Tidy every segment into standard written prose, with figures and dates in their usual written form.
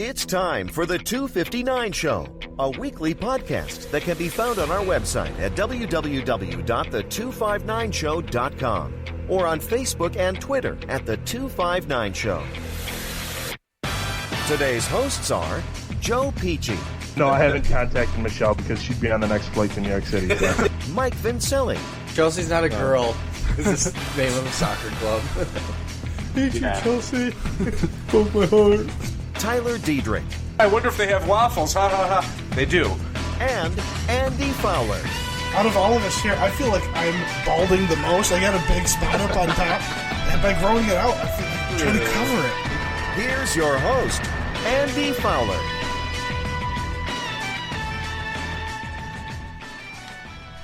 It's time for the 259 Show, a weekly podcast that can be found on our website at www.the259show.com or on Facebook and Twitter at the 259 Show. Today's hosts are Joe Peachy. No, I haven't contacted Michelle because she'd be on the next flight to New York City. But. Mike Vincelli. Chelsea's not a girl. This is the name of a soccer club. Hate you, Chelsea. Broke my heart. Tyler Diedrich. I wonder if they have waffles. Ha ha ha. They do. And Andy Fowler. Out of all of us here, I feel like I'm balding the most. I got a big spot up on top, and by growing it out, I feel like I'm trying to cover it. Here's your host, Andy Fowler.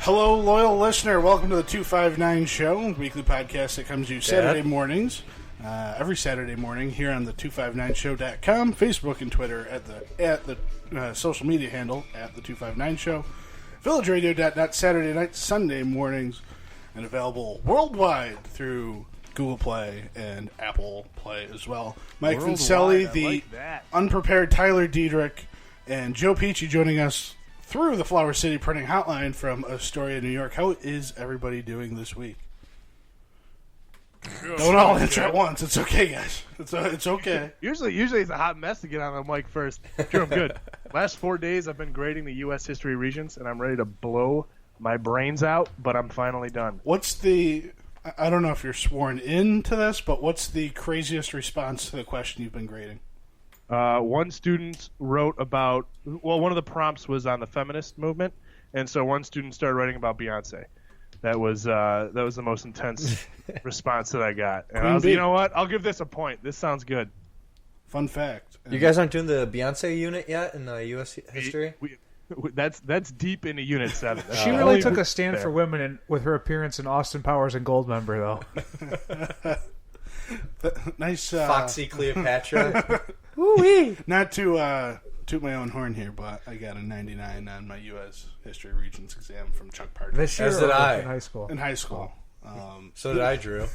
Hello, loyal listener. Welcome to the 259 Show, weekly podcast that comes to you Saturday mornings. Every Saturday morning here on the 259show.com, Facebook and Twitter at the social media handle at the 259 Show, villageradio.net Saturday night, Sunday mornings, and available worldwide through Google Play and Apple Play as well. Mike Vincelli, the unprepared Tyler Diedrich, and Joe Peachy joining us through the Flower City Printing Hotline from Astoria, New York. How is everybody doing this week? Don't all answer at once. It's okay, guys. It's okay. Usually it's a hot mess to get on the mic first. Drew, I'm good. Last 4 days I've been grading the U.S. history regions, and I'm ready to blow my brains out, but I'm finally done. I don't know if you're sworn into this, but what's the craziest response to the question you've been grading? One student wrote about, one of the prompts was on the feminist movement, and so one student started writing about Beyonce. That was the most intense response that I got. And I was, you know what? I'll give this a point. This sounds good. Fun fact. You guys aren't doing the Beyonce unit yet in U.S. history? That's deep into Unit 7. She really took a stand for women with her appearance in Austin Powers and Goldmember, though. Nice. Foxy Cleopatra. Woo-wee. Not to toot my own horn here, but I got a 99 on my U.S. history regions exam from Chuck Partridge. This year, as did I. In high school. In high school. So did I, Drew.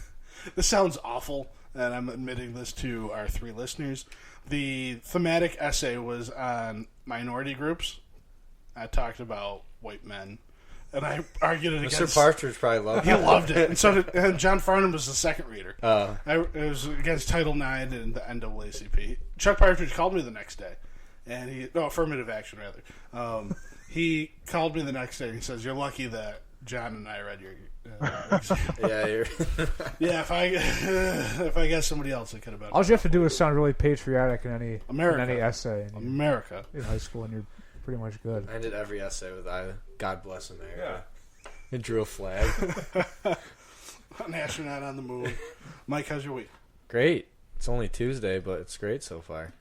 This sounds awful, and I'm admitting this to our three listeners. The thematic essay was on minority groups. I talked about white men, and I argued it against... Mr. Partridge probably loved it. He loved it, and John Farnham was the second reader. It was against Title IX and the NAACP. Chuck Partridge called me the next day, and affirmative action, rather. He called me the next day and he says, "You're lucky that John and I read your exam." Yeah, if I got somebody else, it could have been. All you have to do is sound really patriotic in any essay. America. In high school, and you're pretty much good. I did every essay with God bless America. Yeah. It drew a flag. An astronaut on the moon. Mike, how's your week? Great. It's only Tuesday, but it's great so far.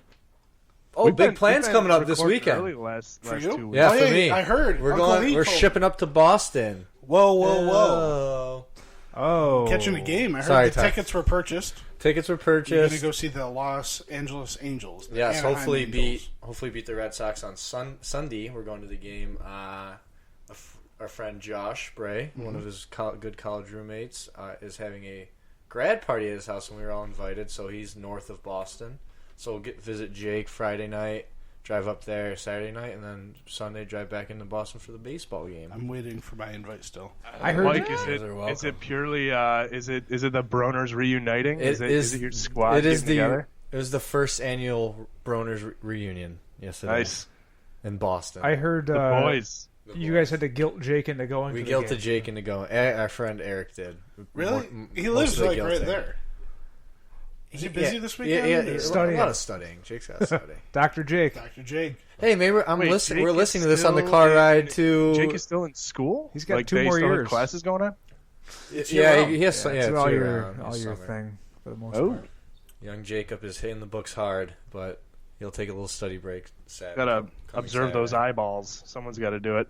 Big plans coming up this weekend. Last for you? 2 weeks. Yeah, for me. I heard. We're shipping up to Boston. Whoa. Oh. Catching a game. I heard tickets were purchased. Tickets were purchased. You're going to go see the Los Angeles Angels. Yes, Anaheim hopefully Angels. beat the Red Sox on Sunday. We're going to the game. Our friend Josh Bray, one of his good college roommates, is having a grad party at his house, and we were all invited. So he's north of Boston. So we'll visit Jake Friday night, drive up there Saturday night, and then Sunday drive back into Boston for the baseball game. I'm waiting for my invite still. I heard. Mike, is it purely is it the Broners reuniting? Is it your squad getting together? It was the first annual Broners reunion yesterday. Nice. In Boston. I heard the boys. You guys had to guilt Jake into going. We guilted Jake into going. Our friend Eric did. Really? He lives right there. Is he busy this weekend? Yeah, a lot of studying. Jake's got to study. Dr. Jake. Hey, maybe we're listening to this on the car ride to... Jake is still in school? He's got 2 more years. Classes going on? Yeah, he has all your thing for the most part. Young Jacob is hitting the books hard, but he'll take a little study break. Got to observe those eyeballs. Someone's got to do it.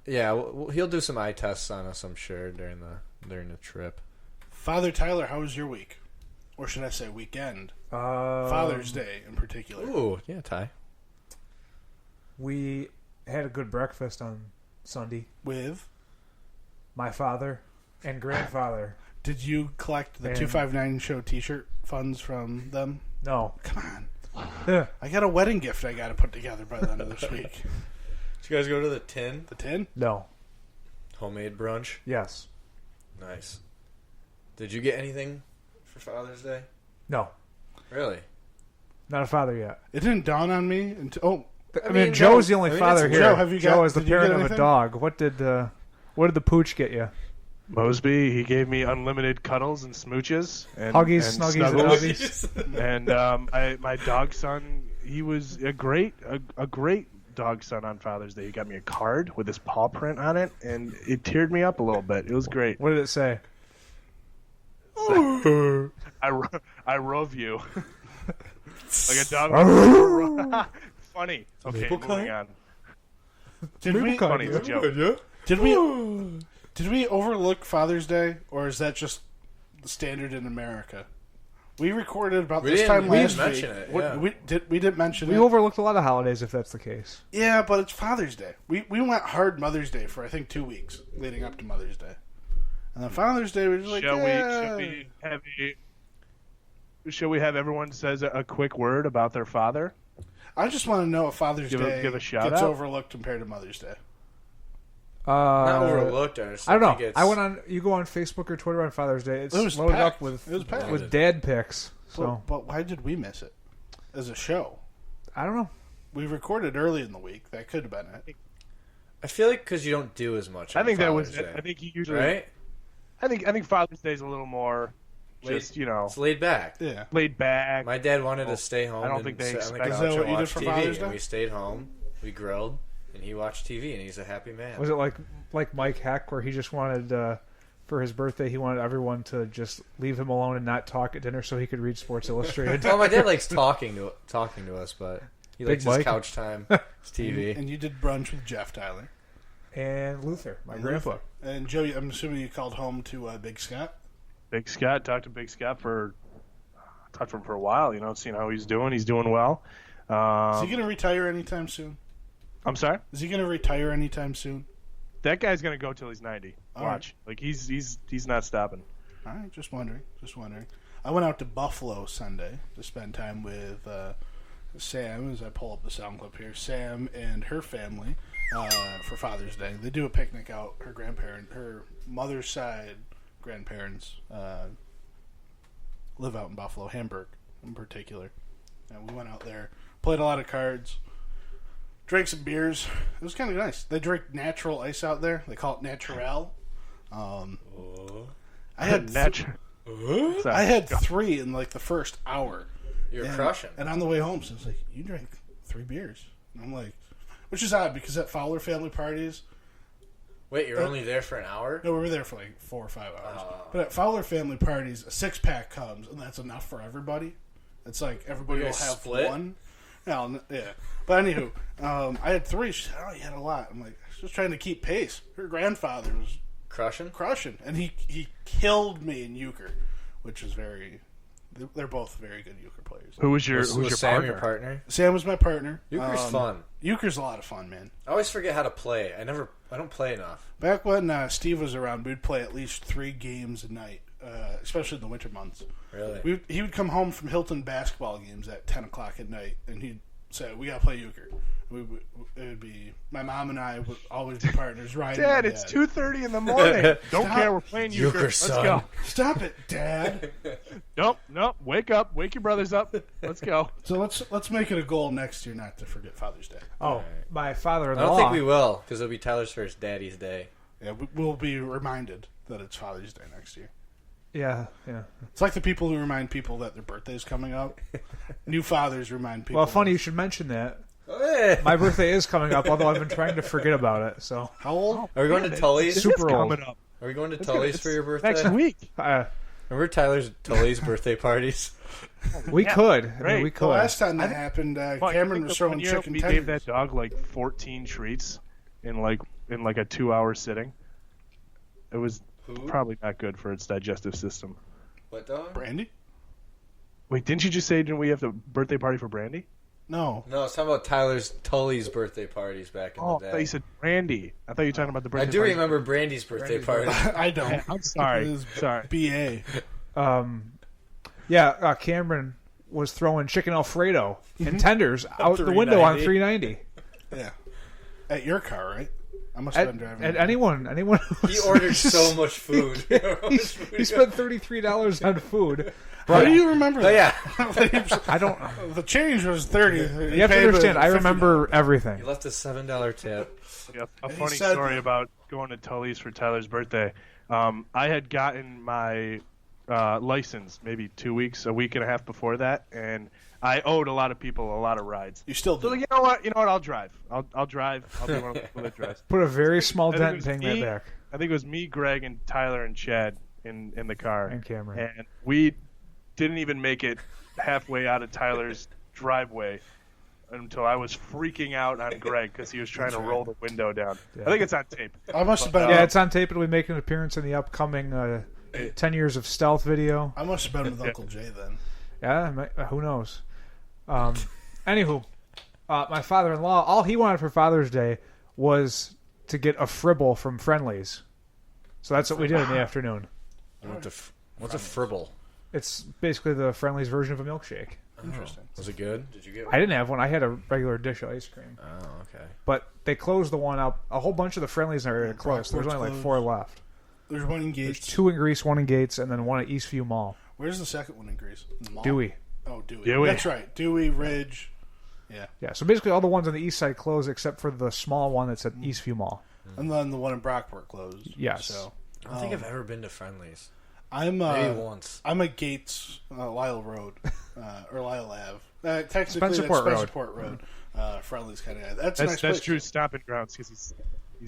Yeah, he'll do some eye tests on us, I'm sure, during the trip. Father Tyler, how was your week? Or should I say weekend? Father's Day in particular. Ooh, yeah, Ty. We had a good breakfast on Sunday. With? My father and grandfather. Did you collect the Man. 259 show T-shirt funds from them? No. Come on. Yeah. I got a wedding gift I got to put together by the end of this week. Did you guys go to the Tin? The tin? No. Homemade brunch? Yes. Nice. Did you get anything for Father's Day? No. Really? Not a father yet. It didn't dawn on me until. I mean, Joe's the only father it's- here. Joe, have you Joe got- is the did you get parent of a anything? dog. What did the pooch get you? Mosby, he gave me unlimited cuddles and smooches and Huggies, and snuggies, and snuggles. huggies. And my dog son, he was a great dog son on Father's Day. He got me a card with his paw print on it, and it teared me up a little bit. It was great. What did it say? I love you. Like a dog. Funny. Okay, moving on. Did we? Funny as a joke. Did we overlook Father's Day, or is that just the standard in America? We recorded about this time we last didn't week. mention it, What- yeah. we didn't mention We it. overlooked a lot of holidays, if that's the case. Yeah, but it's Father's Day. We went hard Mother's Day for I think 2 weeks leading up to Mother's Day, and then Father's Day we were just like, Shall we have everyone says a quick word about their father? I just want to know if Father's Give Day a shout gets out? overlooked compared to Mother's Day. Not overlooked. I I don't know. think it's- I went on. You go on Facebook or Twitter on Father's Day. It's It was loaded packed. up with It was packed. with dad pics. So But why did we miss it as a show? I don't know. We recorded early in the week. That could have been it. I feel like because you don't do as much. I on think that was. Father's Day, I think you usually. right. I think Father's Day is a little more, just It's laid back. Yeah. laid back. My dad wanted to stay home. I don't and think they sit on the expect- couch Is that and what you did watch for TV, Father's Day? And we stayed home. We grilled, and he watched TV, and he's a happy man. Was it like Mike Heck, where he just wanted for his birthday, he wanted everyone to just leave him alone and not talk at dinner so he could read Sports Illustrated? Well, my dad likes talking to us, but he Big likes Mike. his couch time, his TV. And you did brunch with Jeff Tyler. And Luther, my grandpa. And Joe, I'm assuming you called home to Big Scott. Big Scott, talked to Big Scott talked to him for a while. Seeing how he's doing. He's doing well. Is he going to retire anytime soon? I'm sorry. Is he going to retire anytime soon? That guy's gonna go till he's 90. All Watch, like he's not stopping. All right, just wondering. I went out to Buffalo Sunday to spend time with Sam, as I pull up the sound clip here. Sam and her family for Father's Day. They do a picnic out. Her mother's side grandparents live out in Buffalo, Hamburg in particular. And we went out there, played a lot of cards, drank some beers. It was kind of nice. They drink natural ice out there. They call it natural. I had I had 3 in like the first hour. You're crushing. And on the way home, so it's like, you drank 3 beers. And I'm like, which is odd because at Fowler family parties, Wait, you're only there for an hour? no, we were there for like 4 or 5 hours. But at Fowler family parties, a 6-pack comes, and that's enough for everybody. It's like everybody You will guys have split? one. No, yeah. But anywho, I had 3. She said, oh, you had a lot. I'm like, I was just trying to keep pace. Her grandfather was Crushing? crushing, and he killed me in euchre, which is very. They're both very good euchre players. Who was your Was Sam partner? your partner? Sam was my partner. Euchre's fun. Euchre's a lot of fun, man. I always forget how to play. I don't play enough. Back when Steve was around, we'd play at least 3 games a night, especially in the winter months. Really? He would come home from Hilton basketball games at 10 o'clock at night, and he'd say, "We gotta play euchre." It would be my mom and I would always be partners. Riding. Dad, it's 2:30 in the morning. Don't Stop. care. We're playing euchre. Euchre, Let's son. go. Stop it, Dad. Nope. Wake up. Wake your brothers up. Let's go. So let's make it a goal next year not to forget Father's Day. Oh, my I father-in-law. don't think we will, because it'll be Tyler's first Daddy's Day. Yeah, we'll be reminded that it's Father's Day next year. Yeah. It's like the people who remind people that their birthday's coming up. New fathers remind people. Well, funny you should mention that. Hey. My birthday is coming up, although I've been trying to forget about it. So How old? Are we going to Tully's? Super old. coming up. Are we going to It's Tully's for your birthday? Next week. Remember Tyler's Tully's birthday parties? We could. I mean, great. we The could. last time that happened, Fuck, Cameron I think was the throwing one year chicken we gave tenders. that dog like 14 treats in like a 2-hour sitting. It was probably not good for its digestive system. What dog? Brandy? Wait, didn't you just say didn't we have the birthday party for Brandy? No. No, it's talking about Tully's birthday parties back in Oh, the I day. thought you said Brandy. I thought you were talking about the birthday I do party. remember Brandy's birthday party. I don't. I'm sorry. It was Sorry. BA. Cameron was throwing chicken Alfredo and tenders out the 390. window on 390. Yeah. At your car, right? I must have been driving. At anyone. He ordered so much food. He spent $33 on food. How do you remember that? Oh, yeah. I don't. The change was 30. You have to understand. I remember everything. He left a $7 tip. Yeah, a He funny said- story about going to Tully's for Tyler's birthday. I had gotten my license maybe a week and a half before that, and I owed a lot of people a lot of rides. You still do. So like, you know what? I'll drive. I'll drive. I'll be one of the people that drives. Put a very small I think dent it in was paying that me- back. I think it was me, Greg, and Tyler and Chad in the car. And Cameron. And we didn't even make it halfway out of Tyler's driveway until I was freaking out on Greg because he was trying to roll the window down. Yeah. I think it's on tape. I must have been. Yeah, it's on tape. It'll be making an appearance in the upcoming 10 Years of Stealth video. I must have been with Uncle Jay then. Yeah, who knows? Anywho, my father-in-law, all he wanted for Father's Day was to get a fribble from Friendly's. So that's what we did in the afternoon. What's a fribble? It's basically the Friendly's version of a milkshake. Interesting. Was it good? Did you get one? I didn't have one. I had a regular dish of ice cream. Oh, okay. But they closed the one up. A whole bunch of the Friendly's in our area closed. There's only like closed. 4 left. There's one in There's Gates. 2 in Greece, 1 in Gates, and then 1 at Eastview Mall. Where's the second one in Greece? In the mall? Dewey. Oh, Dewey. Dewey. That's right. Dewey, Ridge. Yeah. Yeah, so basically all the ones on the east side closed except for the small one that's at Eastview Mall. And then the one in Brockport closed. Yes. So I don't think I've ever been to Friendly's. I'm Maybe once. I'm at Gates, Lyle Road, or Lyle Ave. Technically, Spencerport that's Road. Spencerport Road. Friendly's kind of guy. That's a nice That's place. Drew's stomping grounds because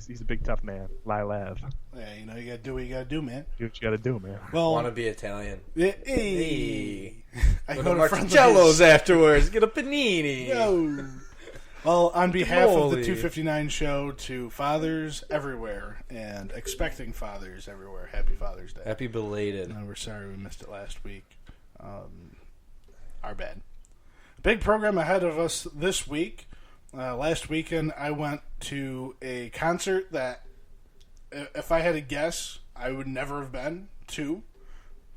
he's a big tough man. Lyle Ave. Yeah, you know, you gotta do what you gotta do, man. Do what you got to do, man. Well, Want to be Italian? hey. I Go go to to Friendly's. Marcello's afterwards. Get a panini. Yo. Well, on behalf of the Holy. 259 show, to fathers everywhere and expecting fathers everywhere, happy Father's Day. Happy belated. No, we're sorry we missed it last week. Our bad. Big program ahead of us this week. Last weekend, I went to a concert that, if I had to guess, I would never have been to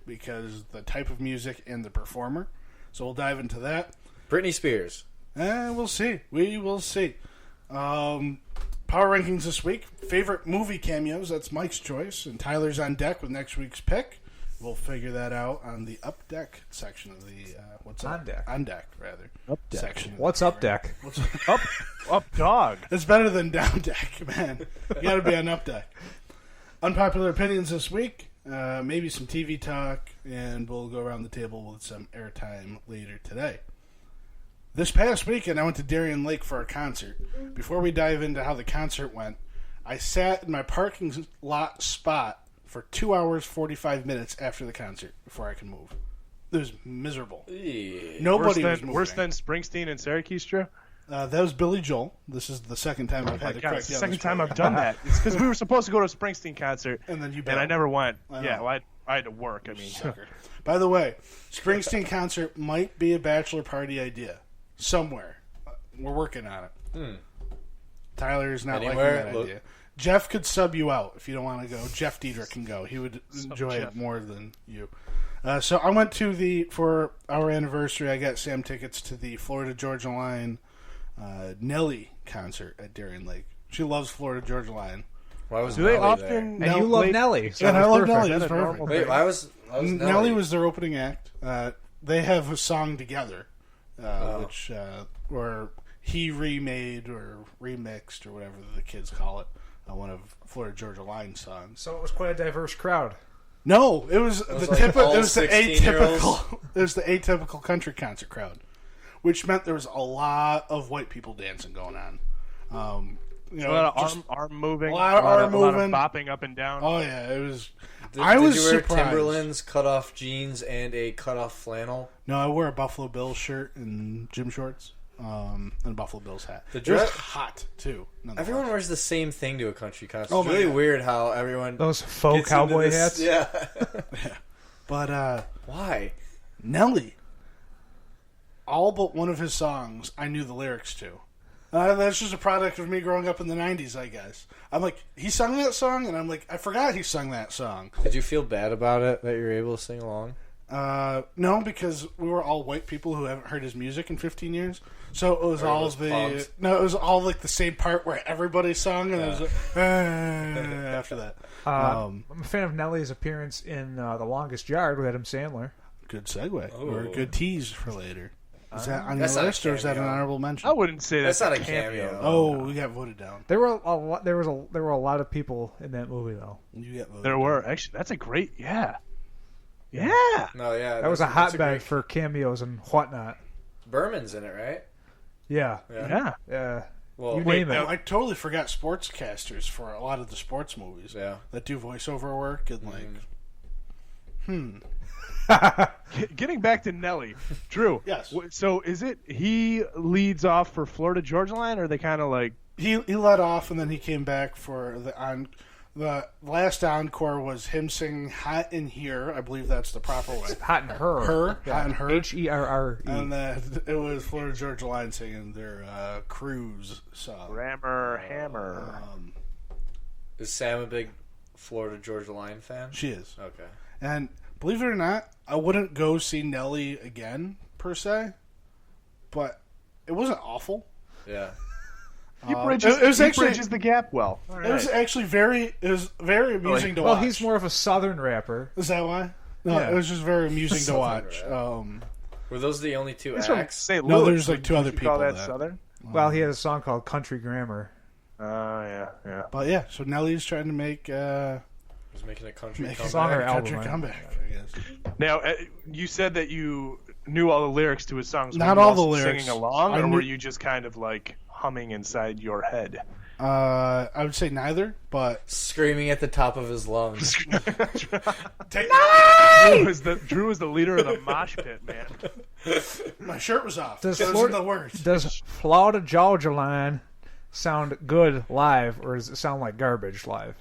because the type of music and the performer. So we'll dive into that. Britney Spears. We'll see. We will see. Power rankings this week. Favorite movie cameos. That's Mike's choice. And Tyler's on deck with next week's pick. We'll figure that out on the up deck section of the what's On up? deck. On deck, rather. Up deck. Section. of What's the up, Deck? Up dog. It's better than down deck, man. You got to be on up deck. Unpopular opinions this week. Maybe some TV talk, and we'll go around the table with some airtime later today. This past weekend, I went to Darien Lake for a concert. Before we dive into how the concert went, I sat in my parking lot spot for 2 hours, 45 minutes after the concert before I could move. It was miserable. Nobody was moving. Worse than Springsteen and Syracuse, Drew? That was Billy Joel. This is the second time I've had to God, correct it's the you on second this time program. I've done that. It's because we were supposed to go to a Springsteen concert, And then you and bailed. I never went. I know. Yeah, well, I had to work. I mean, Sucker. By the way, Springsteen concert might be a bachelor party idea somewhere. We're working on it. Tyler's not Anywhere? liking that idea. Jeff could sub you out if you don't want to go. Jeff Diedrich can go. He would enjoy Jeff. it more than you. So I went to for our anniversary, I got Sam tickets to the Florida Georgia Line Nelly concert at Darien Lake. She loves Florida Georgia Line. Why was do they Nelly often? And you love Nelly. So And I it's love perfect. Nelly. It's Is that a perfect. normal there? Wait, why was Nelly Nelly? was their opening act. They have a song together, which or he remade or remixed or whatever the kids call it, one of Florida Georgia Line's songs. So it was quite a diverse crowd. No, it was the like typical. all It was the 16-year-olds? atypical. It was the atypical country concert crowd, which meant there was a lot of white people dancing going on. You know, A lot just- of arm moving, a lot of arm a lot moving. of bopping up and down. Oh yeah, it was. Did, I was did you wear surprised. Timberlands, cut-off jeans, and a cut-off flannel? No, I wore a Buffalo Bills shirt and gym shorts, and a Buffalo Bills hat. The It was dress- hot too. nonetheless. Everyone wears the same thing to a country concert. Oh It's my really God. weird how everyone Those faux gets into cowboy this- hats. Yeah. But Why? Nelly, all but one of his songs I knew the lyrics to. That's just a product of me growing up in the 90s, I guess. I'm like, he sung that song? And I'm like, I forgot he sung that song. Did you feel bad about it that you were able to sing along? No, because we were all white people who haven't heard his music in 15 years. So it was it was all like the same part where everybody sung, and it was like, after that. I'm a fan of Nelly's appearance in The Longest Yard with Adam Sandler. Good segue, Ooh. or a good tease for later. Is that on your That's not a list, or is that an cameo. honorable mention? I wouldn't say That's not a cameo. Oh, we got voted down. There were a lot of people in that movie though. You got voted There down. were. Actually, that's a great, yeah. No, yeah. That was a that's hotbed great- for cameos and whatnot. Berman's in it, right? Yeah. Yeah. Well, You Wait, name it. I totally forgot sportscasters for a lot of the sports movies. Yeah. That do voiceover work and Getting back to Nelly, Drew. Yes. So is it he leads off for Florida Georgia Line, or are they kind of like? He let off, and then he came back for the last encore was him singing "Hot in Here." I believe that's the proper way. Hot in Her. Hot in Her. Herre. And then it was Florida Georgia Line singing their cruise song. Rammer, Hammer. is Sam a big Florida Georgia Line fan? She is. Okay. And believe it or not, I wouldn't go see Nelly again per se, but it wasn't awful. Yeah. He bridges, it was he actually- bridges the gap well. All It was right. actually very amusing to Well, watch. he's more of a Southern rapper. Is that why? No, Yeah. it was just very amusing to Southern watch. rap. Were those the only two He's from acts? St. No, Louis. there's like two Would other you call people that that- Southern? Well, he had a song called Country Grammar. Yeah. But yeah, so Nelly's trying to make He was making a country a comeback. Song or country album, comeback, I guess. Now, you said that you knew all the lyrics to his songs. Were Not you all the also lyrics. Singing along, I or knew- were you just kind of like humming inside your head? I would say neither, but Screaming at the top of his lungs. Drew is the leader of the mosh pit, man. my shirt was off. Does Those are Florida- the words. Does Florida Georgia Line sound good live, or does it sound like garbage live?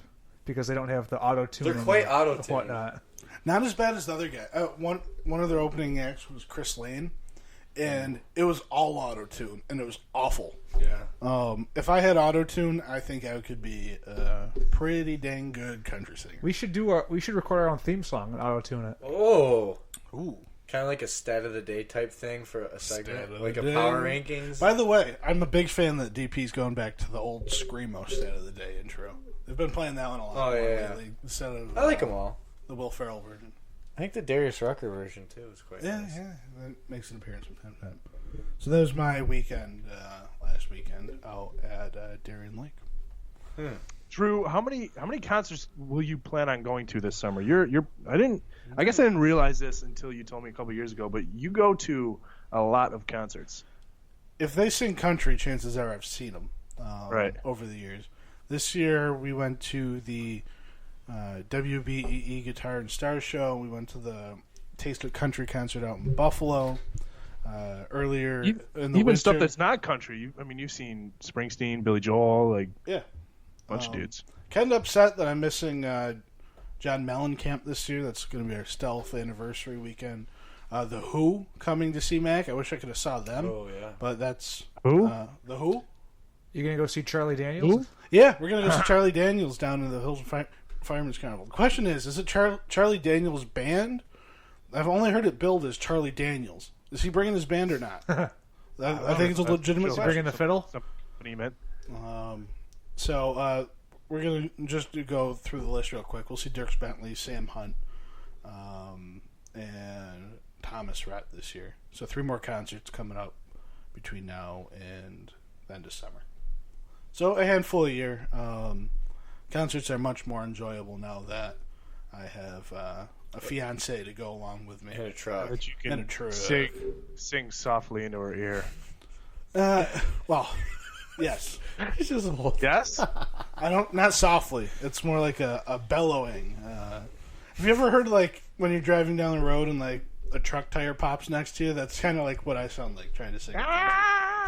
Because they don't have the auto tune. They're quite auto-tuned. Whatnot. Not as bad as the other guy. One of their opening acts was Chris Lane, and it was all auto-tune, and it was awful. Yeah. If I had auto-tune, I think I could be a pretty dang good country singer. We should record our own theme song and auto tune it. Oh. Ooh. Kind of like a stat of the day type thing for a segment. Stat of Like the a day. power rankings. By the way, I'm a big fan that DP's going back to the old Screamo Stat of the Day intro. They've been playing that one a lot Oh, more yeah. lately instead of I like them all. the Will Ferrell version. I think the Darius Rucker version, too, is quite Yeah, nice. yeah, that makes an appearance from time to time. So that was my weekend, last weekend, out at Darien Lake. Drew, how many concerts will you plan on going to this summer? I guess I didn't realize this until you told me a couple years ago, but you go to a lot of concerts. If they sing country, chances are I've seen them Right. over the years. This year we went to the WBEE Guitar and Star Show. We went to the Taste of Country concert out in Buffalo earlier in the Even winter. stuff that's not country. You've seen Springsteen, Billy Joel, like yeah, bunch of dudes. kind of upset that I'm missing John Mellencamp this year. That's going to be our stealth anniversary weekend. The Who coming to CMAC. I wish I could have saw them. Oh, yeah. But that's Who? The Who. You gonna go see Charlie Daniels? Who? Yeah, we're going to go see Charlie Daniels down in the Hills Fireman's Carnival. The question is it Charlie Daniels' band? I've only heard it billed as Charlie Daniels. Is he bringing his band or not? I think it's a legitimate Is he question. bringing the fiddle? Somebody meant. So we're going to just go through the list real quick. We'll see Dierks Bentley, Sam Hunt, and Thomas Rhett this year. So 3 more concerts coming up between now and the end of summer. So a handful a year. Concerts are much more enjoyable now that I have a fiance to go along with me. In a truck. That you And a can truck. sing softly into her ear. Well, yes. He's just old. Yes? I don't, not softly. It's more like a bellowing. Have you ever heard like when you're driving down the road and like a truck tire pops next to you? That's kind of like what I sound like trying to sing.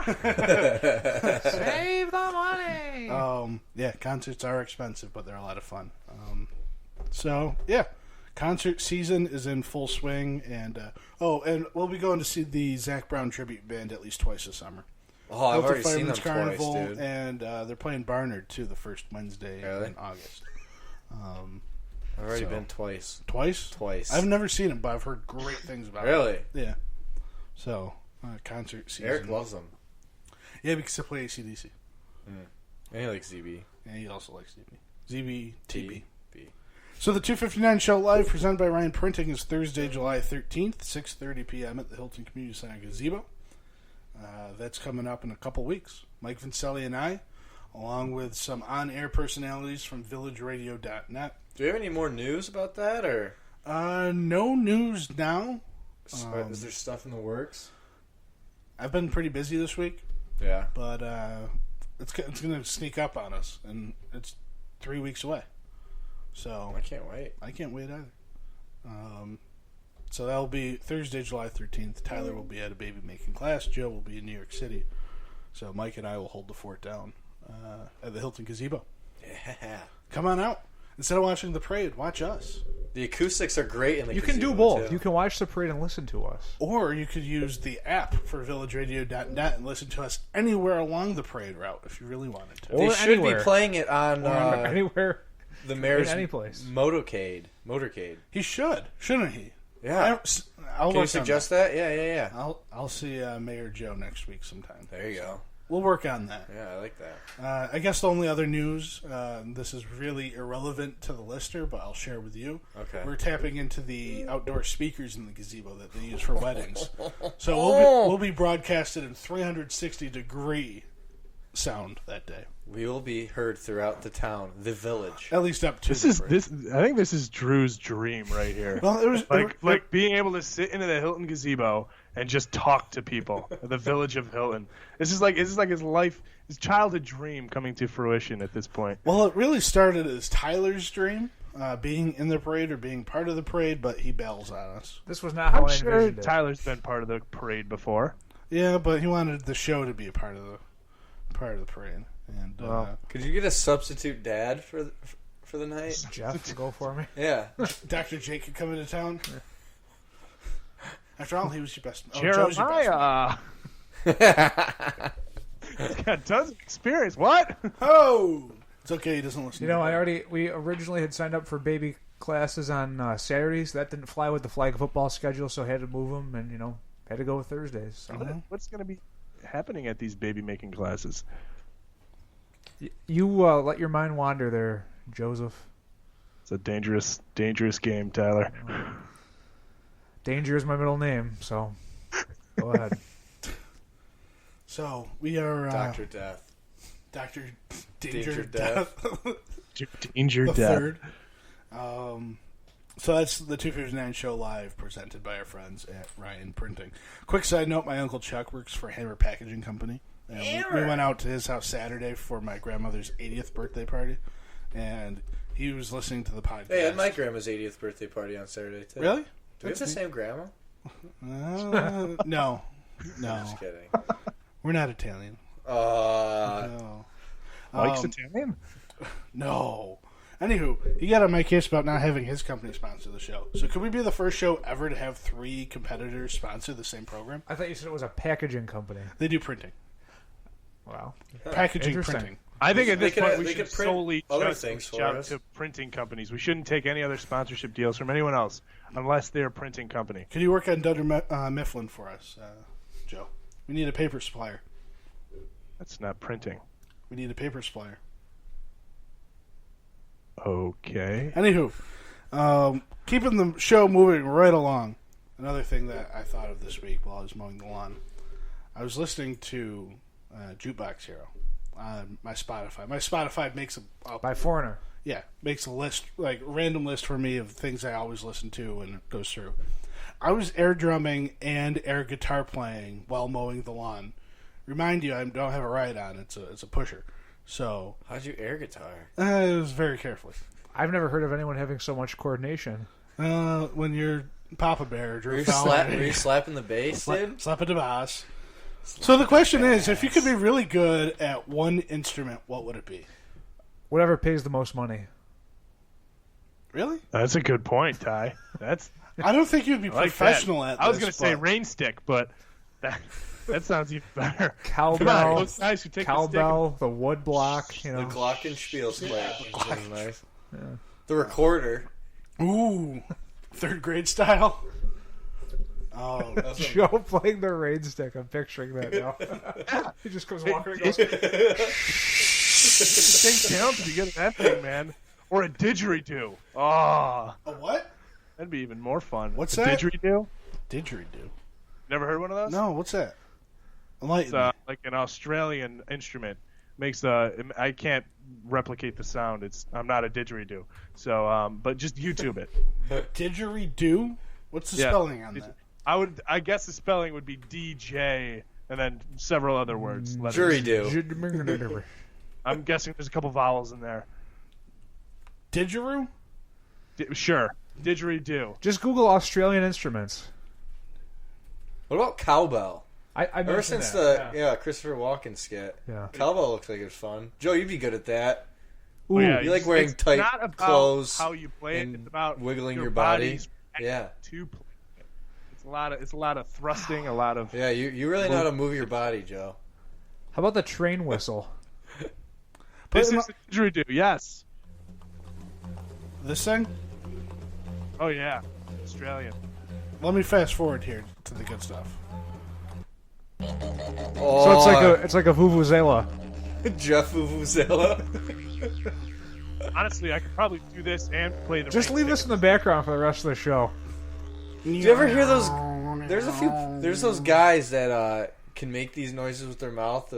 Save the money. Yeah, concerts are expensive, but they're a lot of fun. So yeah, concert season is in full swing, and and we'll be going to see the Zac Brown tribute band at least twice this summer. Oh, I've Delta already seen them Fireman's Carnival, twice, dude. and they're playing Barnard too the first Wednesday Really? in August. I've already been twice. Twice? Twice. I've never seen them, but I've heard great things about Really? them. Yeah. So, concert season. Eric loves them. Yeah, because I play AC/DC. And he likes ZB. And he also likes ZB. TB. B. So the 259 show live presented by Ryan Printing is Thursday, July 13th, 6:30 p.m. at the Hilton Community Center Gazebo. That's coming up in a couple weeks. Mike Vincelli and I, along with some on-air personalities from villageradio.net. Do we have any more news about that, or No news now. is there stuff in the works? I've been pretty busy this week, Yeah. but it's going to sneak up on us, and it's 3 weeks away. So I can't wait. I can't wait either. So that'll be Thursday, July 13th. Tyler will be at a baby making class. Joe will be in New York City. So Mike and I will hold the fort down at the Hilton Gazebo. Yeah. Come on out. Instead of watching the parade, watch us. The acoustics are great in the You can do gazebo, both. too. You can watch the parade and listen to us. Or you could use the app for villageradio.net and listen to us anywhere along the parade route if you really wanted to. Or They should anywhere. be playing it on Anywhere. the mayor's in any place. motorcade. He should, shouldn't he? Yeah. I'll Can you work suggest that? Yeah. I'll see Mayor Joe next week sometime. There you go. We'll work on that. Yeah, I like that. I guess the only other news, this is really irrelevant to the listener, but I'll share with you. Okay. We're tapping into the outdoor speakers in the gazebo that they use for weddings. So we'll be broadcasted in 360-degree sound that day. We will be heard throughout the town, the village. At least up to This the is parade. this. I think this is Drew's dream right here. Well, it was like being able to sit into the Hilton gazebo and just talk to people. The village of Hilton. This is like his childhood dream coming to fruition at this point. Well, it really started as Tyler's dream, being in the parade or being part of the parade, but he bails on us. This was not how I'm I sure envisioned it. Tyler's been part of the parade before. Yeah, but he wanted the show to be a part of the parade. And Could you get a substitute dad for the night? Jeff, go for me. Yeah. Dr. Jake could come into town. After all, he was your best. Oh, Joe's your best man. Jeremiah. He's got tons of experience. What? Oh, it's okay. He doesn't listen. You to know, that. we originally had signed up for baby classes on Saturdays. That didn't fly with the flag football schedule, so I had to move them, and had to go with Thursdays. So. What's going to be happening at these baby making classes? You let your mind wander there, Joseph. It's a dangerous, dangerous game, Tyler. Danger is my middle name, so go ahead. So we are Dr. Death. Dr. Danger Death. Danger the death. third. So that's the 259 show live presented by our friends at Ryan Printing. Quick side note, my Uncle Chuck works for Hammer Packaging Company. And we went out to his house Saturday for my grandmother's 80th birthday party, and he was listening to the podcast. Hey, I had my grandma's 80th birthday party on Saturday, too. Really? Do we have the same grandma? No. Just kidding. We're not Italian. Oh. No. Mike's Italian? No. Anywho, he got on my case about not having his company sponsor the show. So could we be the first show ever to have 3 competitors sponsor the same program? I thought you said it was a packaging company. They do printing. Wow. Packaging Interesting. printing. I think at this They point could we should print solely other just things reach for out us. to printing companies. We shouldn't take any other sponsorship deals from anyone else unless they're a printing company. Could you work on Dunder Mifflin for us, Joe? We need a paper supplier. That's not printing. We need a paper supplier. Okay. Anywho, keeping the show moving right along. Another thing that I thought of this week while I was mowing the lawn, I was listening to Jukebox Hero on my Spotify. My Spotify makes By Foreigner. makes a list, like random list for me of things I always listen to, and it goes through. I was air drumming and air guitar playing while mowing the lawn. Remind you, I don't have a ride on. It's a pusher. So How'd you air guitar? it was very carefully. I've never heard of anyone having so much coordination. When you're Papa Bear, Were Drew you, Fowler, were you slapping the bass, dude? slap at the boss. So the question is, if you could be really good at one instrument, what would it be? Whatever pays the most money. Really? That's a good point, Ty. I don't think you'd be I like professional that. at this. I was going to say but- rain stick, but that sounds even better. Cowbell. Come on, those guys who take Cowbell, the wood block, The Glockenspiel's play. Nice. Yeah. The recorder. Ooh, third grade style. Oh, Joe playing the rain stick. I'm picturing that now. He just comes walking and goes, Take down to get that thing, man. Or a didgeridoo. Oh, a what? that'd be even more fun. What's a that? Didgeridoo? Didgeridoo. Never heard one of those? No, what's that? Enlighten It's me. like an Australian instrument. Makes I can't replicate the sound. I'm not a didgeridoo. So, but just YouTube it. Didgeridoo? What's the Yeah. spelling on that? I guess the spelling would be DJ and then several other words. letters. Jury do. I'm guessing there's a couple vowels in there. Didgeroo? Sure. Didgeridoo. just Google Australian instruments. What about cowbell? I Ever mentioned since that, the Christopher Walken skit, Yeah. cowbell looks like it's fun. Joe, you'd be good at that. Ooh, Yeah, You like wearing it's tight not about clothes how you play it. and It's about wiggling your body. body's Yeah. to play it. It's a lot of thrusting, a lot of Yeah, you really know how to move your body, Joe. How about the train whistle? This is a didgeridoo, yes. This thing? Oh yeah. Australian. Let me fast forward here to the good stuff. Oh, So it's like a vuvuzela. Jeff Vuvuzela. Honestly, I could probably do this and play the Just rain leave stick. this in the background for the rest of the show. Do you ever hear those? There's those guys that can make these noises with their mouth.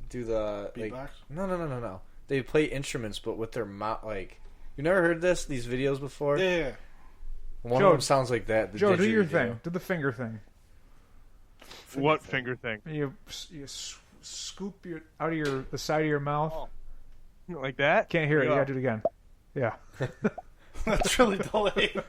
Do the like? Beatbox? No. They play instruments, but with their mouth. Like, you never heard these videos before? Yeah. One Joe- of them sounds like that. The Joe, do your didgeridoo. thing. Do the finger thing. What finger thing? You scoop out of the side of your mouth. Like that? Can't hear it. You Yeah. gotta do it again. Yeah. That's really delayed.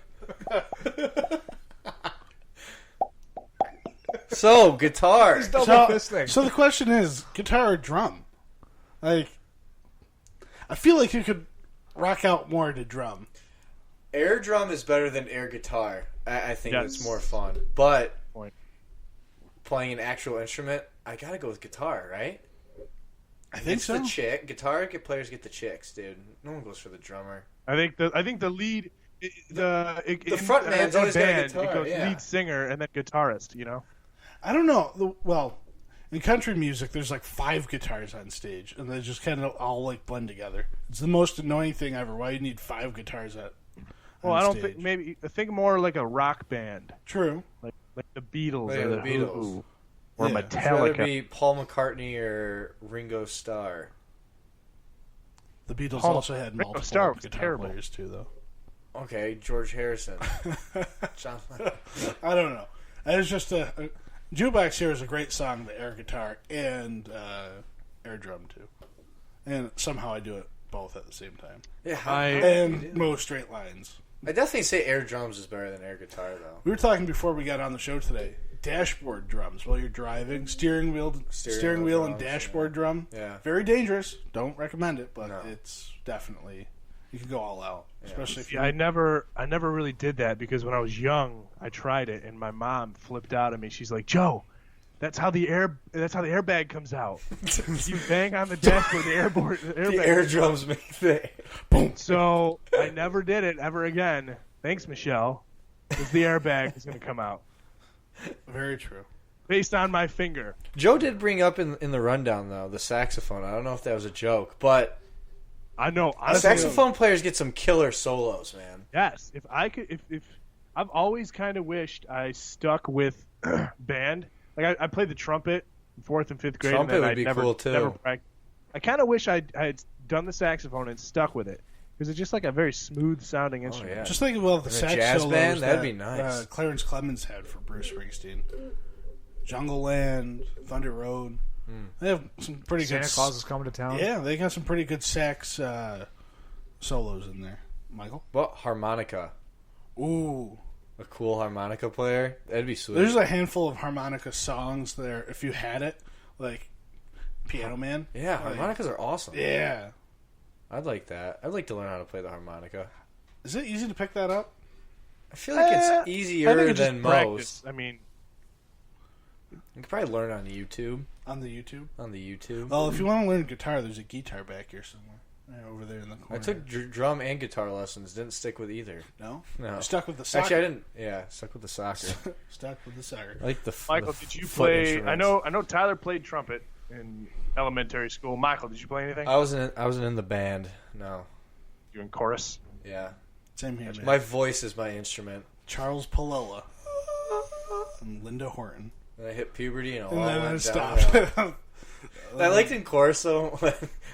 So guitar. Double So, fist thing. so the question is, guitar or drum? Like, I feel like you could rock out more to drum. Air drum is better than air guitar. I think Yes. it's more fun. But Point. playing an actual instrument, I gotta go with guitar, right? I think It's so. the chick. Guitar players get the chicks, dude. No one goes for the drummer. I think the lead the front man's always got a band, guitar, it goes yeah. lead singer and then guitarist, you know? I don't know. Well, in country music, there's like 5 guitars on stage, and they just kind of all like blend together. It's the most annoying thing ever. Why you need 5 guitars on Well, I don't stage. think maybe I think more like a rock band, True. like the Beatles Yeah, or the Beatles. Who, or Yeah. I'd rather Metallica. be Paul McCartney or Ringo Starr. The Beatles Paul- also had Ringo multiple Starr was guitar terrible. players too, though. Okay, George Harrison. John. I don't know. It was just a Jukebox here is a great song, the air guitar and air drum too, and somehow I do it both at the same time, Yeah, and most straight lines. I definitely say air drums is better than air guitar, though. We were talking before we got on the show today. Dashboard drums while you're driving, steering wheel and drums, dashboard drum. Yeah. Very dangerous. Don't recommend it, but No. it's definitely you can go all out, especially if you. Yeah, I never really did that because when I was young, I tried it and my mom flipped out at me. She's like, "Joe, that's how the airbag comes out. You bang on the dashboard, the airbag." The air drums make the. So I never did it ever again. Thanks, Michelle. Because the airbag is going to come out Very true. based on my finger. Joe did bring up in the rundown though the saxophone. I don't know if that was a joke, but I know. Honestly, saxophone players get some killer solos, man. yes. If I could, if I've always kind of wished I stuck with band. Like I played the trumpet in 4th and 5th grade. Trumpet and then would be never, cool, too. Never I kind of wish I had done the saxophone and stuck with it because it's just like a very smooth sounding instrument. yeah. Just think of all the a sax jazz solos band? That'd that, be nice. Clarence Clemens had for Bruce Springsteen. Jungle Land, Thunder Road. They have some pretty Santa good. Claus is coming to town. Yeah, they got some pretty good sax solos in there. Michael. What harmonica? Ooh, A cool harmonica player? That'd be sweet. there's a handful of harmonica songs there. If you had it, like Piano Man. yeah, Like, harmonicas are awesome. Yeah, I'd like that. I'd like to learn how to play the harmonica. Is it easy to pick that up? I feel like it's I easier think it's than just practice. most. I mean, You can probably learn on YouTube. On the YouTube? Well, if you want to learn guitar, there's a guitar back here somewhere. Over there in the corner. I took drum and guitar lessons. Didn't stick with either. No? No. You stuck with the soccer? Actually, I didn't. Yeah, stuck with the soccer. Stuck with the soccer. I like the Michael, the did you foot play? I instruments. know Tyler played trumpet in elementary school. Michael, did you play anything? I wasn't in the band. No. You in chorus? Yeah. Same here, man. My voice is my instrument. Charles Palella. And Linda Horton. And I hit puberty and all And then went it stopped. downhill. I liked in chorus though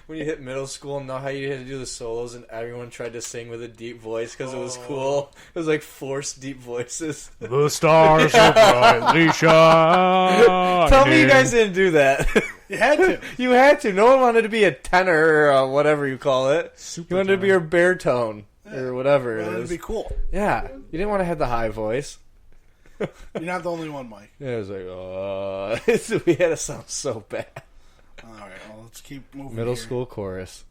when you hit middle school and know how you had to do the solos and everyone tried to sing with a deep voice because it was cool. It was like forced deep voices. The stars are brightly shining. Tell me you guys didn't do that. You had to. You had to. No one wanted to be a tenor or whatever you call it. Super You wanted to be your baritone or whatever it Well, is. that'd be cool. Yeah. You didn't want to have the high voice. You're not the only one, Mike. Yeah, it was like, we had to sound so bad. All right, well, let's keep moving. Middle here. school chorus.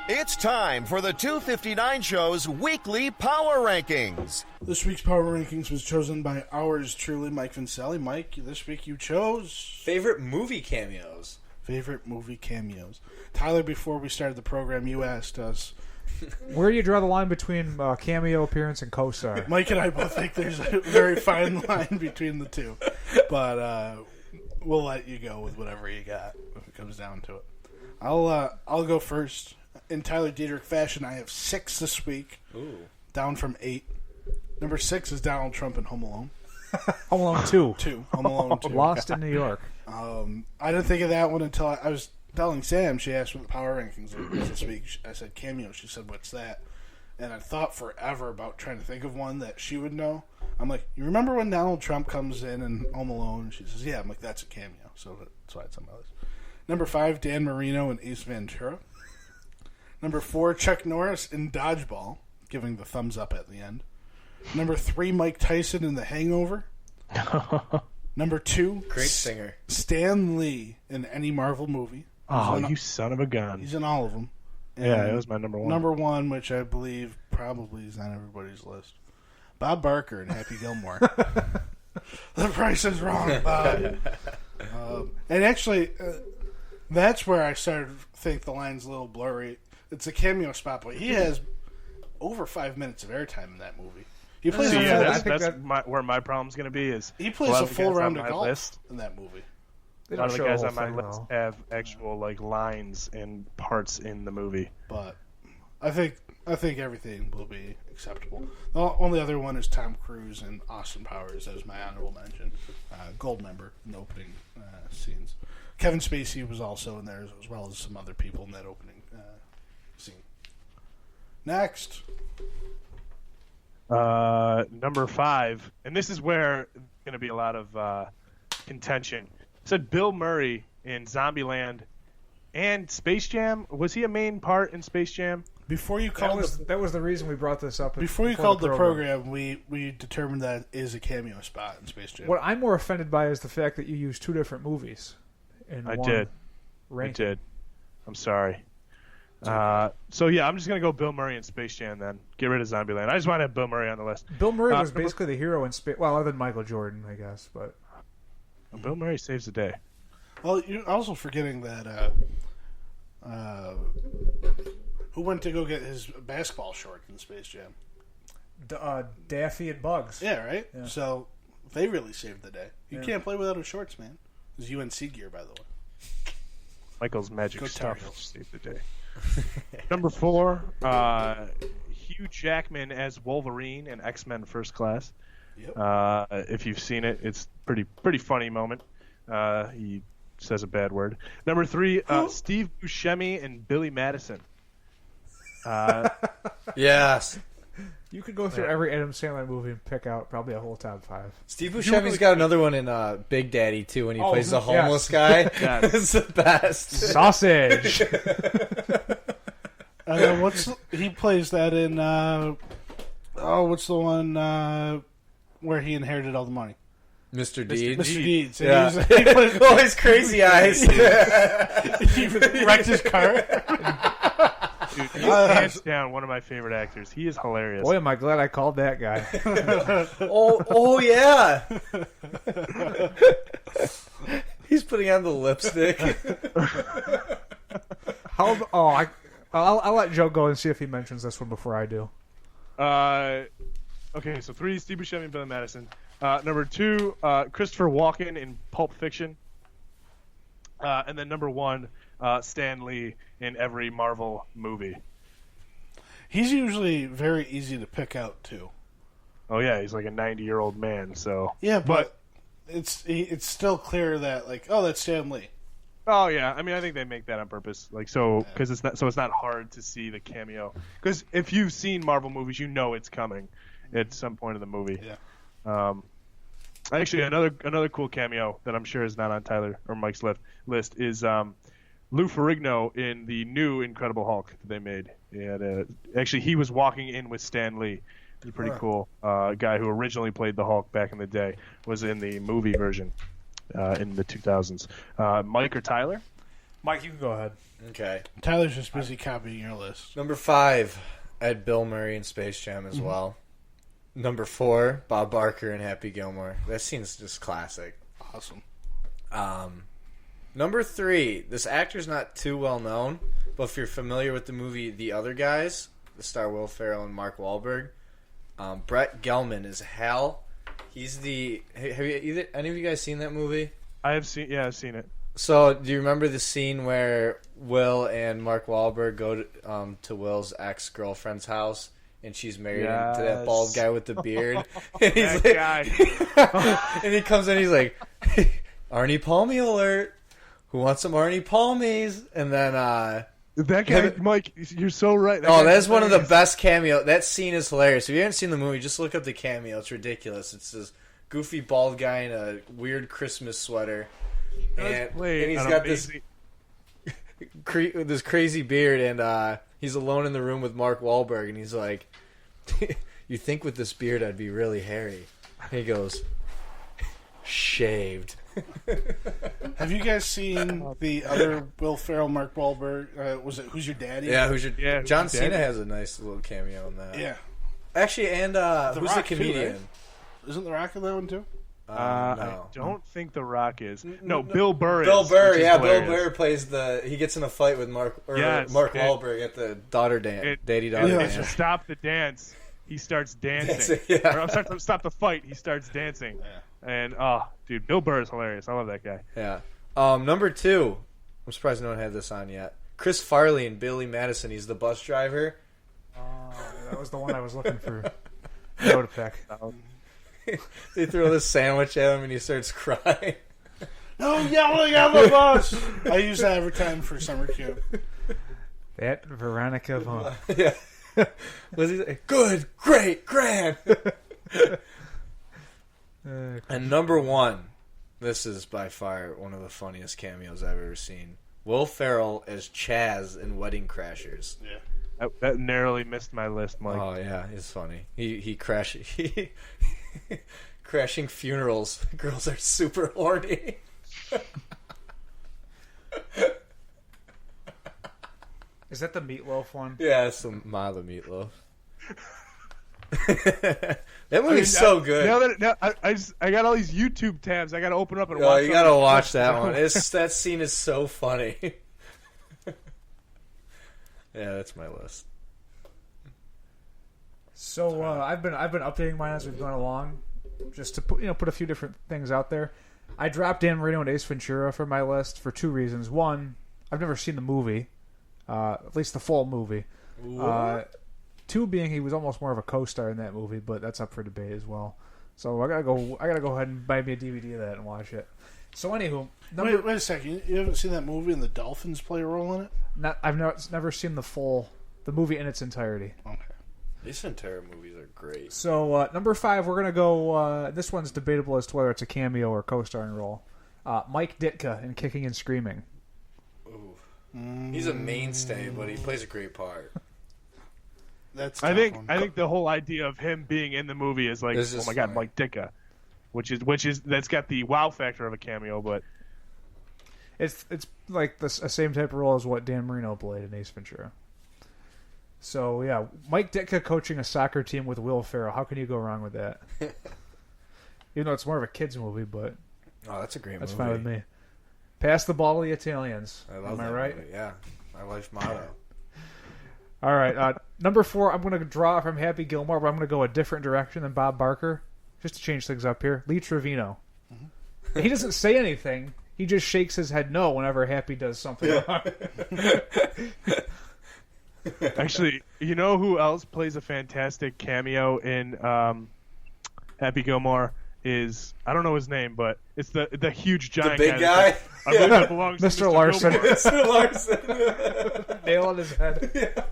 It's time for the 259 Show's weekly power rankings. This week's Power Rankings was chosen by ours truly, Mike Vincelli. Mike, this week you chose Favorite movie cameos. favorite movie cameos. Tyler, before we started the program, you asked us. Where do you draw the line between cameo appearance and co-star? Mike and I both think there's a very fine line between the two, but we'll let you go with whatever you got if it comes down to it. I'll go first. In Tyler Dietrich fashion, I have 6 this week, down from 8. Number 6 is Donald Trump in Home Alone. Home Alone 2. 2. Home Alone 2. Lost in New York. I didn't think of that one until I was telling Sam. She asked what the power rankings were this week. I said cameo. She said, "What's that?" And I thought forever about trying to think of one that she would know. I'm like, "You remember when Donald Trump comes in Home Alone?" And she says, "Yeah." I'm like, "That's a cameo." So that's why it's on my list. Number 5, Dan Marino and Ace Ventura. Number 4, Chuck Norris in Dodgeball, giving the thumbs up at the end. Number 3, Mike Tyson in The Hangover. Number 2, Great singer. Stan Lee in any Marvel movie. Oh, you son of a gun! He's in all of them. Yeah, And it was my number 1. Number 1, which I believe probably is on everybody's list. Bob Barker and Happy Gilmore. The price is wrong, Bob. And actually, that's where I started to think the line's a little blurry. It's a cameo spot, but he has over 5 minutes of airtime in that movie. He plays See, a yeah, full, that's where my problem's going to be. Is he plays lot a of the full guys on round of my golf list- in that movie. They A lot don't of show the guys the on whole my thing, list though. have actual like lines and parts in the movie. But I think everything will be acceptable. The only other one is Tom Cruise and Austin Powers as my honorable mention. Gold member in the opening scenes. Kevin Spacey was also in there as well as some other people in that opening scene. Next. Number 5, and this is where there's going to be a lot of contention. It said Bill Murray in Zombieland and Space Jam. Was he a main part in Space Jam? Before you That called was the reason we brought this up. before you called the program, we determined that is a cameo spot in Space Jam. What I'm more offended by is the fact that you used 2 different movies. In I one did. ranking. I did. I'm sorry. So yeah, I'm just gonna go Bill Murray in Space Jam then. Get rid of Zombieland. I just want to have Bill Murray on the list. Bill Murray was number- basically the hero in Space. Well, other than Michael Jordan, I guess. But Bill Murray saves the day. Well, you're also forgetting that who went to go get his basketball shorts in Space Jam? Daffy and Bugs. Yeah, right? Yeah. So they really saved the day. You can't play without his shorts, man. It's UNC gear, by the way. Michael's magic Go Tar stuff Heels. saved the day. Number 4, Hugh Jackman as Wolverine in X-Men First Class. Yep. If you've seen it, it's pretty funny moment. He says a bad word. Number 3, Steve Buscemi and Billy Madison. Yes. You could go through every Adam Sandler movie and pick out probably a whole top 5. Steve Buscemi's got another one in Big Daddy, too, when he plays the yes. homeless guy. Yes. It's the best. Sausage. He plays that in what's the one where he inherited all the money? Mr. Deeds. Mr. Deeds. And Yeah. he plays, Oh, his crazy eyes. he wrecked his car. Dude, he's hands down one of my favorite actors. He is hilarious. Boy, am I glad I called that guy. Oh yeah. He's putting on the lipstick. I'll let Joe go and see if he mentions this one before I do. Okay, so 3, Steve Buscemi and Billy Madison. Number 2, Christopher Walken in Pulp Fiction. And then number 1, Stan Lee in every Marvel movie. He's usually very easy to pick out too. Oh yeah, he's like a 90-year-old man. So yeah, but it's still clear that that's Stan Lee. Oh yeah, I mean I think they make that on purpose, because it's not hard to see the cameo. Because if you've seen Marvel movies, you know it's coming at some point in the movie. Yeah. Actually, another cool cameo that I'm sure is not on Tyler or Mike's list is Lou Ferrigno in the new Incredible Hulk that they made. Actually, he was walking in with Stan Lee. He's pretty cool. Guy who originally played the Hulk back in the day was in the movie version in the 2000s. Mike or Tyler? Mike, you can go ahead. Okay. Tyler's just busy copying your list. Number 5, I had Bill Murray in Space Jam as well. Number 4, Bob Barker in Happy Gilmore. That scene's just classic. Awesome. Number 3, this actor's not too well known, but if you're familiar with the movie The Other Guys, the star Will Ferrell and Mark Wahlberg, Brett Gelman is Hal. He's the. Have any of you guys seen that movie? I've seen it. So, do you remember the scene where Will and Mark Wahlberg go to Will's ex-girlfriend's house, and she's married to that bald guy with the beard? And he's That guy. and he comes in, he's like, Arnie Palmy alert. Who wants some Arnie Palmies? And then, That guy, Mike, you're so right. That's one of the best cameo. That scene is hilarious. If you haven't seen the movie, just look up the cameo. It's ridiculous. It's this goofy bald guy in a weird Christmas sweater. And he's got this crazy beard, and he's alone in the room with Mark Wahlberg, and he's like, you think with this beard I'd be really hairy. And he goes, shaved. Have you guys seen the other Will Ferrell, Mark Wahlberg? Was it Who's Your Daddy? Yeah, John Who's Your Cena Daddy? has a nice little cameo in that. Yeah. Actually, and who's the Rock too, comedian? right? Isn't The Rock in that one too? No. I don't think The Rock is. No, Bill Burr is. Bill Burr, which is yeah, hilarious. Bill Burr plays he gets in a fight with Mark Wahlberg at the daddy-daughter To dance. stop the dance, he starts dancing. Yeah. Or I'm sorry, to stop the fight, he starts dancing. Yeah. And dude, Bill Burr is hilarious. I love that guy. Yeah. Number 2, I'm surprised no one had this on yet. Chris Farley and Billy Madison. He's the bus driver. That was the one I was looking for. Joe to pick. They throw this sandwich at him and he starts crying. No yelling at the bus! I use that every time for summer camp. That Veronica Vaughn. Yeah. Was he like, good, great, grand? And number 1, this is by far one of the funniest cameos I've ever seen. Will Ferrell as Chaz in Wedding Crashers. Yeah. That narrowly missed my list, Mike. Oh yeah, it's funny. He crashing funerals. Girls are super horny. Is that the meatloaf one? Yeah, it's the Milo Meatloaf. That movie's so good. I got all these YouTube tabs. I got to open up and watch. Oh, you gotta watch that one. That scene is so funny. Yeah, that's my list. So I've been updating mine as we've gone along, just to put a few different things out there. I dropped Dan Marino and Ace Ventura for my list for 2 reasons. One, I've never seen the movie, at least the full movie. 2 being he was almost more of a co-star in that movie, but that's up for debate as well. So I gotta go ahead and buy me a DVD of that and watch it. So anywho, Wait a second. You haven't seen that movie and the dolphins play a role in it? I've never seen the movie in its entirety. Okay. These Ventura movies are great. So number 5, we're gonna go. This one's debatable as to whether it's a cameo or co-starring role. Mike Ditka in Kicking and Screaming. Ooh. He's a mainstay, but he plays a great part. I think the whole idea of him being in the movie is like, oh my god, Mike Ditka, which is that's got the wow factor of a cameo, but it's like the same type of role as what Dan Marino played in Ace Ventura. So, yeah, Mike Ditka coaching a soccer team with Will Ferrell. How can you go wrong with that? Even though it's more of a kid's movie, but Oh, that's a great that's movie. fine with me. Pass the ball to the Italians. I love Am I that right? movie. Yeah, my life motto. All right. Number 4, I'm going to draw from Happy Gilmore, but I'm going to go a different direction than Bob Barker, just to change things up here. Lee Trevino. Mm-hmm. He doesn't say anything. He just shakes his head no whenever Happy does something wrong. Actually, you know who else plays a fantastic cameo in Happy Gilmore is, I don't know his name, but it's the huge giant big guy? I believe that belongs to Mr. Larson. Gilmore. Mr. Larson. Nail on his head.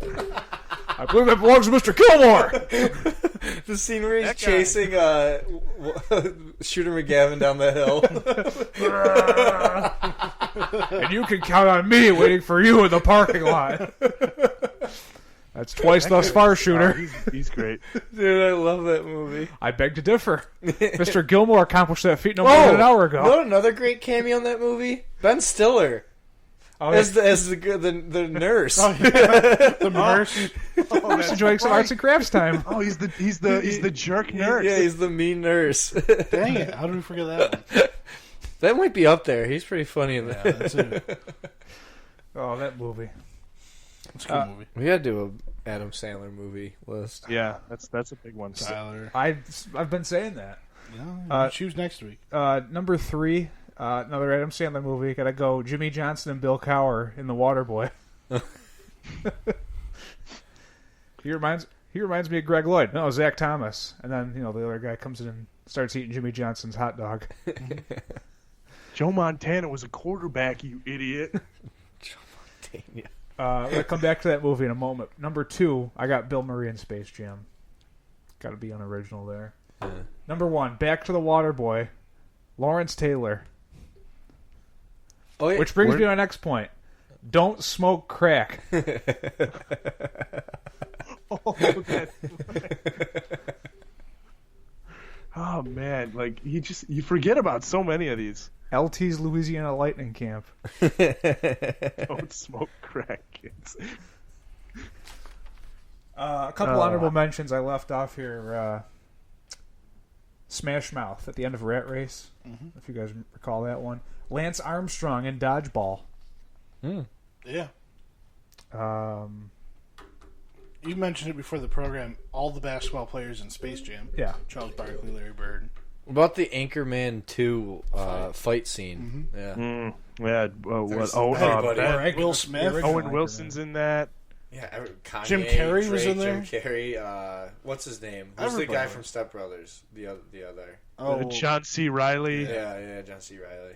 I believe that belongs to Mr. Gilmore. The scene where he's That guy. chasing Shooter McGavin down the hill. And you can count on me waiting for you in the parking lot. That's twice thus far, Shooter. He's great. Dude, I love that movie. I beg to differ. Mr. Gilmore accomplished that feat no more than an hour ago. Know another great cameo in that movie? Ben Stiller. Oh, As the nurse. The nurse. He's enjoying some arts and crafts time. Oh, he's the jerk nurse. Yeah, he's the mean nurse. Dang it! How did we forget that one? That might be up there. He's pretty funny in that. Yeah, that's it. Oh, that movie. It's a good movie. We gotta do a Adam Sandler movie list. Yeah, that's a big one. Tyler. I've been saying that. Yeah, choose next week. Number 3, another Adam Sandler movie. Gotta go Jimmy Johnson and Bill Cowher in The Waterboy. He reminds me of Greg Lloyd. No, Zach Thomas. And then, the other guy comes in and starts eating Jimmy Johnson's hot dog. Joe Montana was a quarterback, you idiot. Montana. We're going to come back to that movie in a moment. Number 2, I got Bill Murray in Space Jam. Got to be unoriginal there. Yeah. Number 1, Back to the Waterboy, Lawrence Taylor. Oh, yeah. Which brings me to my next point. Don't smoke crack. Oh man, like you forget about so many of these. LT's Louisiana Lightning Camp. Don't smoke crack, kids. A couple honorable mentions I left off here. Smash Mouth at the end of Rat Race, if you guys recall that one. Lance Armstrong in Dodgeball. Yeah. You You mentioned it before the program. All the basketball players in Space Jam. Yeah. Charles Barkley, Larry Bird. About the Anchorman 2 fight scene. Yeah. Yeah. What? There's Oh, everybody. Ben- Will Smith. Owen Wilson's in that. Yeah, Kanye, Jim Carrey was Drake, in there? Jim Carrey. What's his name? Who's Everybody. the guy from Step Brothers? The other. Oh, John C. Riley. Yeah, John C. Riley.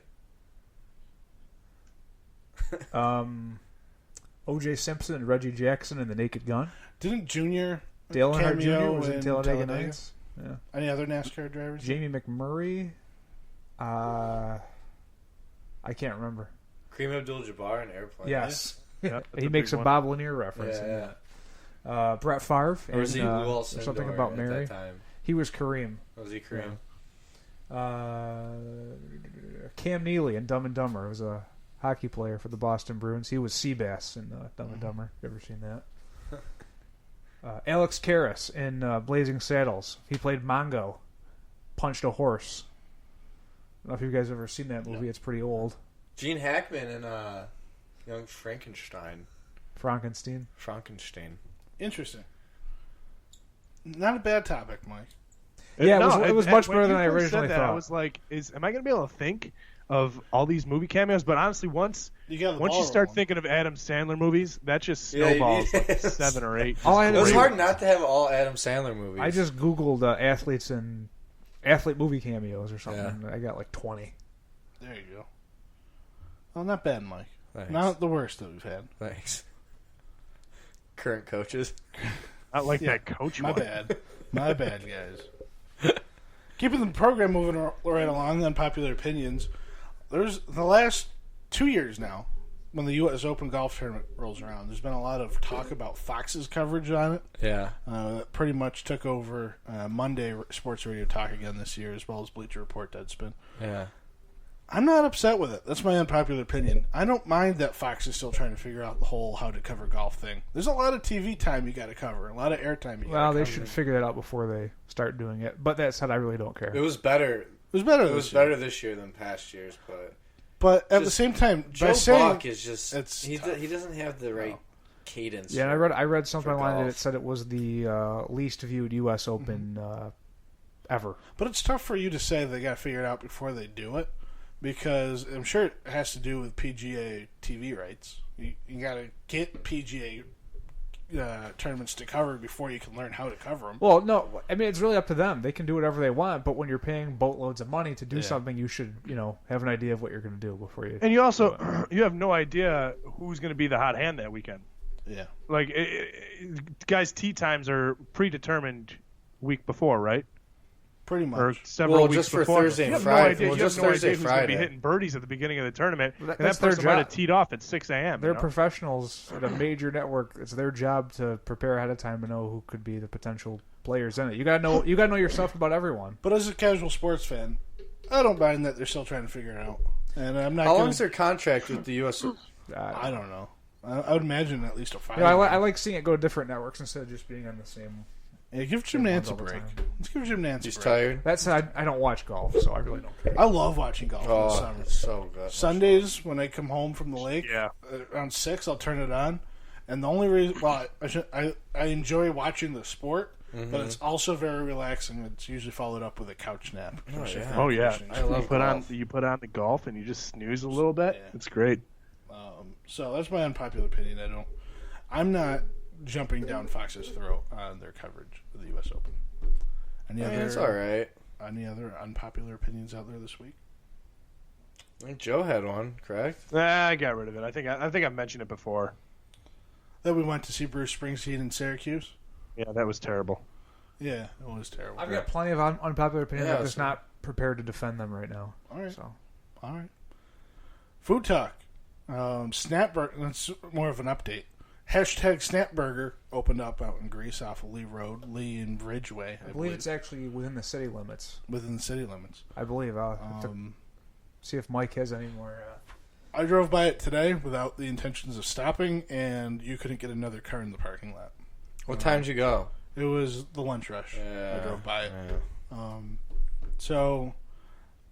O.J. Simpson and Reggie Jackson in The Naked Gun. didn't Junior Dale Earnhardt cameo Jr. was in Talladega Nights. Yeah. Any other NASCAR drivers? Jamie McMurray. I can't remember. Kareem Abdul-Jabbar in Airplane. Yes. Yeah, that's He a makes a big one. Bob Lanier reference. in Yeah. that. Brett Favre. Or was he in, Lou There's Alcindor something about at Mary. that time? He was Kareem. Was he Kareem? Cam Neely in Dumb and Dumber was a hockey player for the Boston Bruins. He was Seabass in Dumb and Dumber. You ever seen that? Alex Karras in Blazing Saddles. He played Mongo. Punched a horse. I don't know if you guys have ever seen that movie. No. It's pretty old. Gene Hackman in Young Frankenstein. Frankenstein. Interesting. Not a bad topic, Mike. Yeah, it was much when better you than I first originally said that, thought. I was like, am I going to be able to think of all these movie cameos? But honestly, once You got the you ball start rolling. thinking of Adam Sandler movies, that just Yeah, snowballs like yes. 7 or 8. All I had It was to hard not to have all Adam Sandler movies. I just Googled athletes and athlete movie cameos or something. Yeah. And I got like 20. There you go. Well, not bad, Mike. Thanks. Not the worst that we've had. Thanks. Current coaches. Not like Yeah, that coach My one. bad. My bad, guys. Keeping the program moving right along, unpopular opinions. There's the last 2 years now, when the U.S. Open golf tournament rolls around, there's been a lot of talk about Fox's coverage on it. Yeah. That pretty much took over Monday Sports Radio Talk again this year, as well as Bleacher Report Deadspin. Yeah. I'm not upset with it. That's my unpopular opinion. I don't mind that Fox is still trying to figure out the whole how to cover golf thing. There's a lot of TV time you got to cover, a lot of airtime you got to cover. Well, they should figure that out before they start doing it. But that said, I really don't care. It was better. It was better. It was better this year than past years, but at the same time, Joe Buck is just he doesn't have the right cadence. Yeah, and I read something online that it said it was the least viewed U.S. Open ever. But it's tough for you to say they got to figure it out before they do it, because I'm sure it has to do with PGA TV rights. You got to get PGA tournaments to cover before you can learn how to cover them. Well, no, I mean, it's really up to them. They can do whatever they want, but when you're paying boatloads of money to do something, you should, have an idea of what you're going to do before you. And you also, you have no idea who's going to be the hot hand that weekend. Yeah. Like, guys' tee times are predetermined week before, right? Pretty much. Or several weeks just for before. Thursday and You Friday. have Just no idea Thursday, who's going to be Friday. hitting birdies at the beginning of the tournament. Well, and that that's their person might have job. teed off at 6 a.m. They're professionals at a major network. It's their job to prepare ahead of time to know who could be the potential players in it. You gotta know your stuff about everyone. But as a casual sports fan, I don't mind that they're still trying to figure it out. And I'm not. How long is their contract with the U.S.? I don't know. I would imagine at least a 5. I like seeing it go to different networks instead of just being on the same. Yeah, give Jim Nance a all the break. time. Let's give Jim Nance a He's break. tired. That said, I don't watch golf, so I really don't care. I love watching golf in the Oh, summer. it's so good. Sundays when I come home from the lake, Yeah. around 6, I'll turn it on. And the only reason, I enjoy watching the sport, but it's also very relaxing. It's usually followed up with a couch nap. Oh yeah, I love you put on the golf and you just snooze a little bit. Yeah. It's great. So that's my unpopular opinion. I'm not jumping down Fox's throat on their coverage of the U.S. Open. It's all right. Any other unpopular opinions out there this week? I think Joe had one, correct? I got rid of it. I think I mentioned it before. That we went to see Bruce Springsteen in Syracuse. Yeah, that was terrible. Yeah, it was terrible. I've got plenty of unpopular opinions. Yeah, I'm just not prepared to defend them right now. All right. So. All right. Food talk. Snapburger. That's more of an update. Hashtag Snapburger opened up out in Greece off of Lee Road, Lee and Ridgeway. I believe it's actually within the city limits. within the city limits. I believe. I'll have to see if Mike has any more. I drove by it today without the intentions of stopping, and you couldn't get another car in the parking lot. What time did you go? It was the lunch rush. Yeah. I drove by it. Yeah. So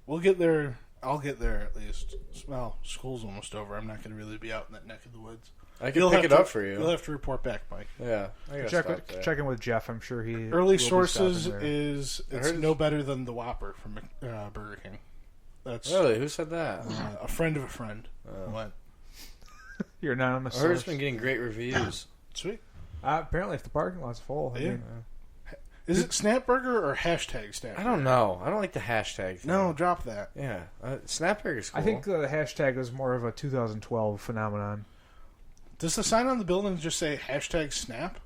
we'll get there. I'll get there at least. Well, school's almost over. I'm not going to really be out in that neck of the woods. I can pick it up for you. You'll have to report back, Mike. Yeah. I gotta stop there. Check in with Jeff. I'm sure he. Early will be sources stopping there. is it's no better than the Whopper from Burger King. That's Really? Who said that? a friend of a friend. What? You're not on the I heard it's source. been getting great reviews. Sweet. Apparently, if the parking lot's full, I Yeah. mean, Is it Snapburger or hashtag Snapburger? I don't know. I don't like the hashtag thing. No, drop that. Yeah. Snapburger's cool. I think the hashtag is more of a 2012 phenomenon. Does the sign on the building just say hashtag Snap?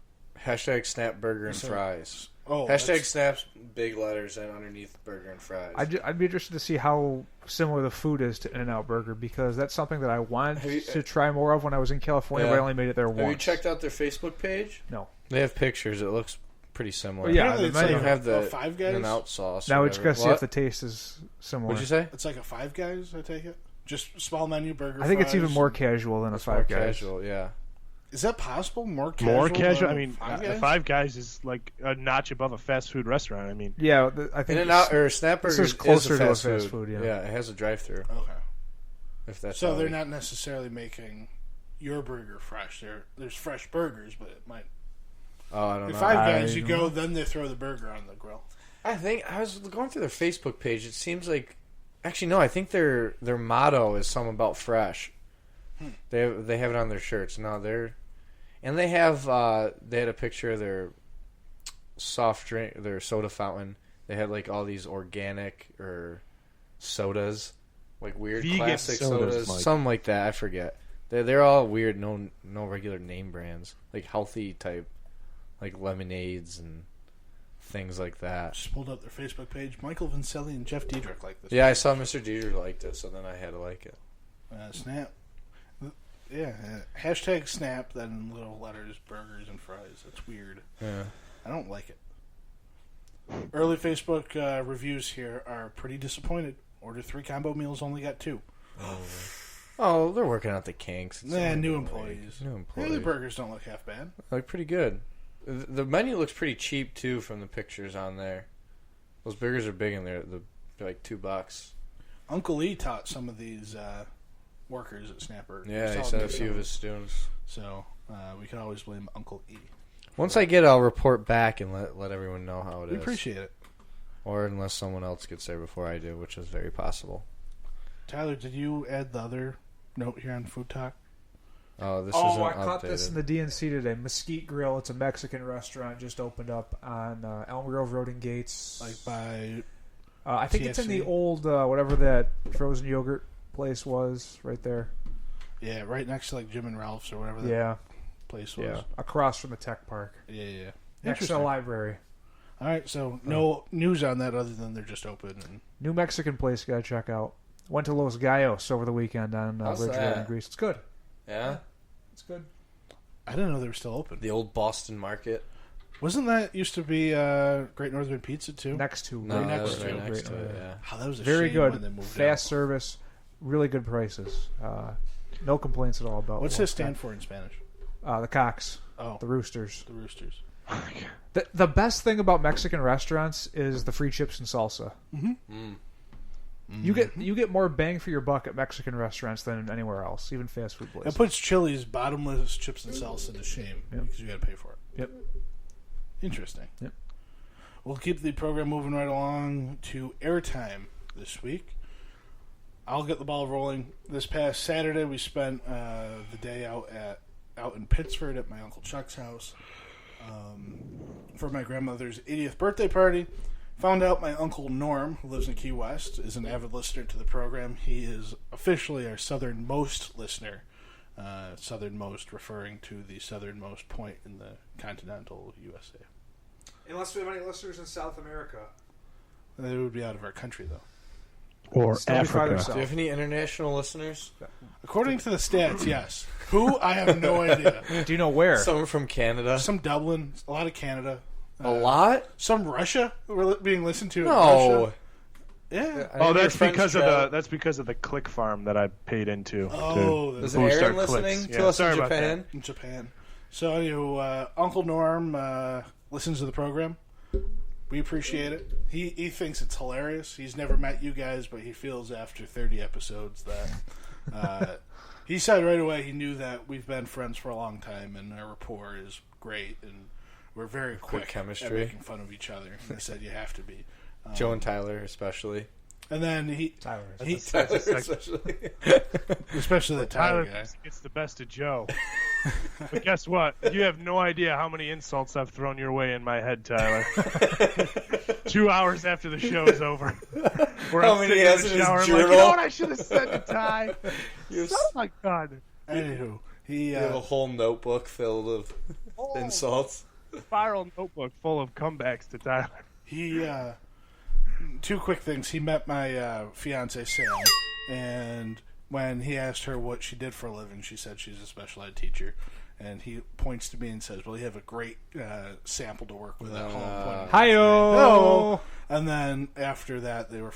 Hashtag Snapburger and fries. Oh, Hashtag Snaps, big letters, and underneath burger and fries. I'd be interested to see how similar the food is to In-N-Out Burger, because that's something that I wanted to try more of when I was in California, but I only made it there once. Have you checked out their Facebook page? No. They have pictures. It looks pretty similar. Well, yeah, Apparently it's the They menu- don't have the Five Guys? In-N-Out sauce. Now or we just whatever. gotta see What? if the taste is similar. What'd you say? It's like a Five Guys, I take it? Just small menu burger. I think it's fries. even more casual than a It's more Five Guys. casual, yeah. Is that possible? More casual? More casual. than I mean, Five the Guys? Five Guys is like a notch above a fast food restaurant. I mean, Yeah, I think In-N-Out or Snapburger this is closer to a fast food, yeah. Yeah, it has a drive-through. Okay. If that's So how they're we- not necessarily making your burger fresh. There's fresh burgers, but it might. Oh, I don't At know. Five Guys, you I- go, then they throw the burger on the grill. I think I was going through their Facebook page. It seems like, actually, no. I think their motto is something about fresh. They have it on their shirts. No, and they have they had a picture of their soft drink, their soda fountain. They had like all these organic or sodas, like weird Vegan classic sodas, Mike. something like that. I forget. They're all weird, no regular name brands, like healthy type, like lemonades and things like that. Just pulled up their Facebook page. Michael Vincelli and Jeff Diedrich like this. Yeah, I saw Mr. Dieter liked it, so then I had to like it. Snap. Yeah. Hashtag Snap, then little letters, burgers and fries. That's weird. Yeah. I don't like it. Early Facebook reviews here are pretty disappointed. Order 3 combo meals, only got 2. Oh, they're working out the kinks. It's Nah, only new been a week. employees. New Yeah, employees. the burgers don't look half bad. They look pretty good. The menu looks pretty cheap too from the pictures on there. Those burgers are big in there. They're like $2. Uncle E taught some of these workers at Snapper. Yeah, he said a few of his students. So we can always blame Uncle E. Once I get it, I'll report back and let everyone know how it is. We appreciate it. Or unless someone else gets there before I do, which is very possible. Tyler, did you add the other note here on Food Talk? Oh, this Oh, isn't I caught this in updated. the DNC today. Mesquite Grill. It's a Mexican restaurant. Just opened up on Elm Grove Road in Gates. Like by... I think it's in the TSC? old, whatever that frozen yogurt place was, right there. Yeah, right next to like Jim and Ralph's or whatever that Yeah, place was. yeah. Across from the tech park. Yeah. Next to the library. All right, so no news on that other than they're just open. And New Mexican place, gotta check out. Went to Los Gallos over the weekend on How's Bridge Road that? in Greece. It's good. Yeah? It's good. I didn't know they were still open. The old Boston Market. Wasn't that used to be Great Northern Pizza too? Next to. No, Right that next was to right it. next to Great it, Northern. yeah. Oh, that was a Very shame good. when they moved Fast out. service. Really good prices. No complaints at all about What's Los this stand for in Spanish? The Cocks. Oh, The Roosters. the Roosters. The best thing about Mexican restaurants is the free chips and salsa. Mm. You get more bang for your buck at Mexican restaurants than anywhere else, even fast food That places. puts Chili's bottomless chips and salsa to shame because you got to pay for it. Yep. Interesting. Yep. We'll keep the program moving right along to airtime this week. I'll get the ball rolling. This past Saturday, we spent the day out in Pittsford at my Uncle Chuck's house for my grandmother's 80th birthday party. Found out my Uncle Norm, who lives in Key West, is an avid listener to the program. He is officially our southernmost listener. Southernmost referring to the southernmost point in the continental USA. Unless we have any listeners in South America. They would be out of our country, though. Or Still be farther Africa. south. Do you have any international listeners? According to the stats, yes. Who? I have no idea. Do you know where? Someone from Canada? Some Dublin, a lot of Canada. A lot? Some Russia were being listened to in No. Russia. Yeah. Oh, that's because of the click farm that I paid into. Oh, Is Boost Aaron our listening clicks. to Yeah, us sorry in about that. Japan? in Japan. So, anyway, Uncle Norm listens to the program. We appreciate it. He thinks it's hilarious. He's never met you guys, but he feels after 30 episodes that he said right away he knew that we've been friends for a long time and our rapport is great and we're very quick chemistry. at making fun of each other. And he said you have to be. Joe and Tyler, especially. And then Tyler. Tyler, especially. especially the Tyler guy. Gets the best of Joe. But guess what? You have no idea how many insults I've thrown your way in my head, Tyler. 2 hours after the show is over. Where How I'm many sitting he has in in the his shower, I'm like, journal? you know what I should have said to Ty? Oh my God. Anywho, he You have a whole notebook filled of insults. Spiral notebook full of comebacks to Tyler. He, two quick things. He met my fiance Sam, and when he asked her what she did for a living, she said she's a special ed teacher. And he points to me and says, "Well, you have a great sample to work with at home." Hi-yo! Hello. And then after that, they were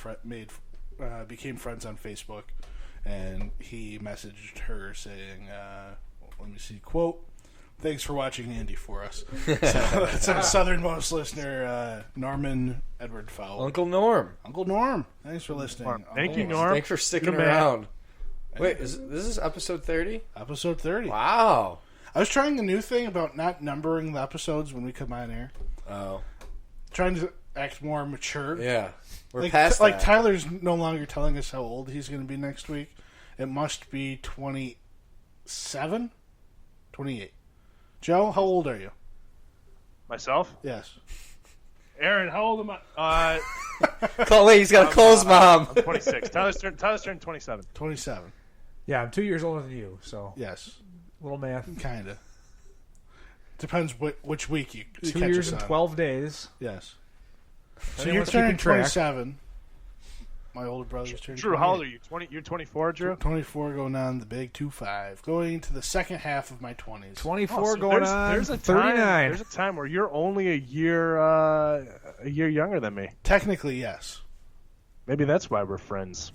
became friends on Facebook, and he messaged her saying, "Let me see, quote." Thanks for watching Andy for us. So that's our southernmost listener, Norman Edward Fowler. Uncle Norm. Uncle Norm, thanks for listening. Thank you, Uncle Norm. Thanks for sticking You're the man. around. Wait, this is episode 30? Episode 30. Wow. I was trying a new thing about not numbering the episodes when we come on air. Oh. Trying to act more mature. Yeah. We're Like, past like that. Tyler's no longer telling us how old he's going to be next week. It must be 27? 28. Joe, how old are you? Myself? Yes. Aaron, how old am I? Wait, he's got to call his mom. I'm 26. Tyler's turned 27. 27. Yeah, I'm 2 years older than you, so Yes. little math. Kind of. Depends which week you 2 catch years us and on. 12 days. Yes. So Anyone you're keeping turning track? 27. My older brother's turning Drew, how old are you? 20? You're 24, Drew? 24 going on the big 25. Going into the second half of my 20s. 24 Oh, so going on there's a 39. Time, there's a time where you're only a year younger than me. Technically, yes. Maybe that's why we're friends.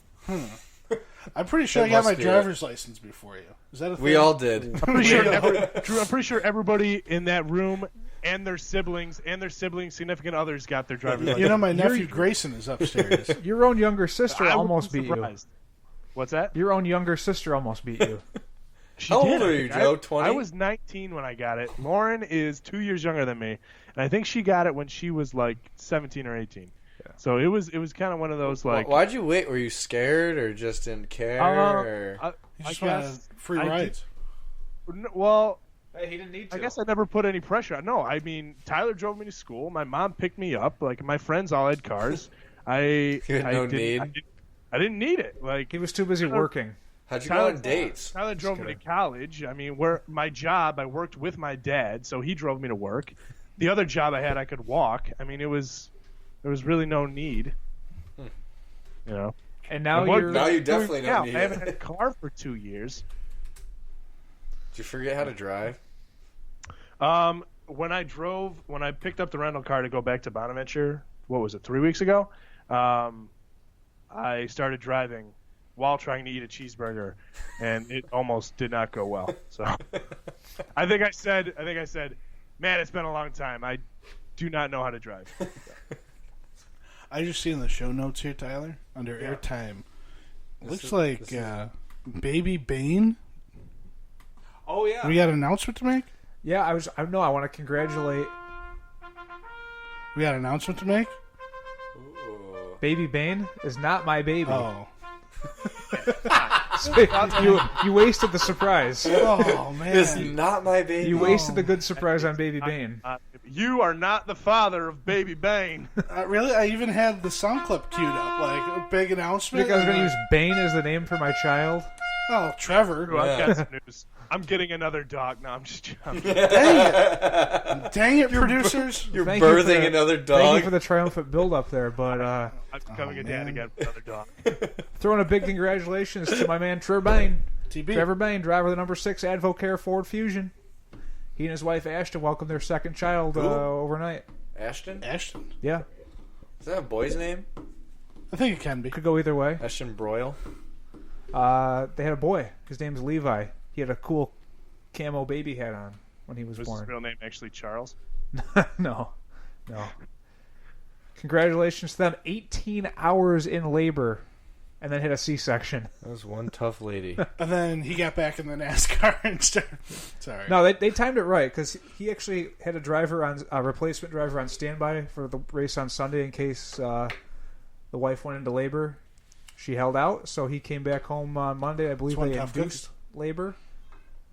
I'm pretty sure I got my driver's license before you. Is that a thing? We all did. I'm pretty sure everybody in that room and their siblings significant others got their driver's license. You know, my nephew Grayson is upstairs. Your own younger sister almost beat you. What's that? Your own younger sister almost beat you. How old are you, Joe? 20? I was 19 when I got it. Lauren is 2 years younger than me, and I think she got it when she was like 17 or 18. Yeah. So it was kind of one of those like. Why'd you wait? Were you scared or just didn't care? Or? You just wanted free rides. Well, hey, he didn't need to. I guess I never put any pressure on. No, I mean Tyler drove me to school. My mom picked me up. Like my friends all had cars. I didn't need it. Like he was too busy working. How'd you go on dates? Tyler drove me to college. I mean, my job, I worked with my dad, so he drove me to work. The other job I had, I could walk. I mean, there was really no need. You know. And now you definitely don't need it. I haven't had a car for 2 years. Did you forget how to drive? When I picked up the rental car to go back to Bonaventure, what was it, 3 weeks ago? I started driving while trying to eat a cheeseburger, and it almost did not go well. So I think I said, man, it's been a long time. I do not know how to drive. I just see in the show notes here, Tyler, under airtime. Looks like Baby Bane. Oh yeah. We got an announcement to make? Yeah, I want to congratulate. We got an announcement to make? Ooh. Baby Bane is not my baby. Oh. So you wasted the surprise. Oh man. It's not my baby. You wasted the good surprise on Baby Bane. You are not the father of Baby Bane. Really? I even had the sound clip queued up, like a big announcement. You think I was going to use Bane as the name for my child? Oh, Trevor. Ooh, I've got some news. I'm getting another dog. No, I'm just joking. Dang it, producers. You're birthing another dog. Thank you for the triumphant build-up there, but... I'm becoming a dad again for another dog. Throwing a big congratulations to my man Trevor Bain. TB. Trevor Bain, driver of the number 6 Advocare Ford Fusion. He and his wife Ashton welcomed their second child overnight. Ashton? Yeah. Is that a boy's name? I think it can be. Could go either way. Ashton Broyle? They had a boy. His name's Levi. He had a cool camo baby hat on when he was born. Was his real name actually Charles? No. Congratulations to them. 18 hours in labor and then hit a C-section. That was one tough lady. And then he got back in the NASCAR and started... Sorry. No, they timed it right because he actually had a replacement driver on standby for the race on Sunday in case the wife went into labor. She held out, so he came back home on Monday. I believe they induced labor.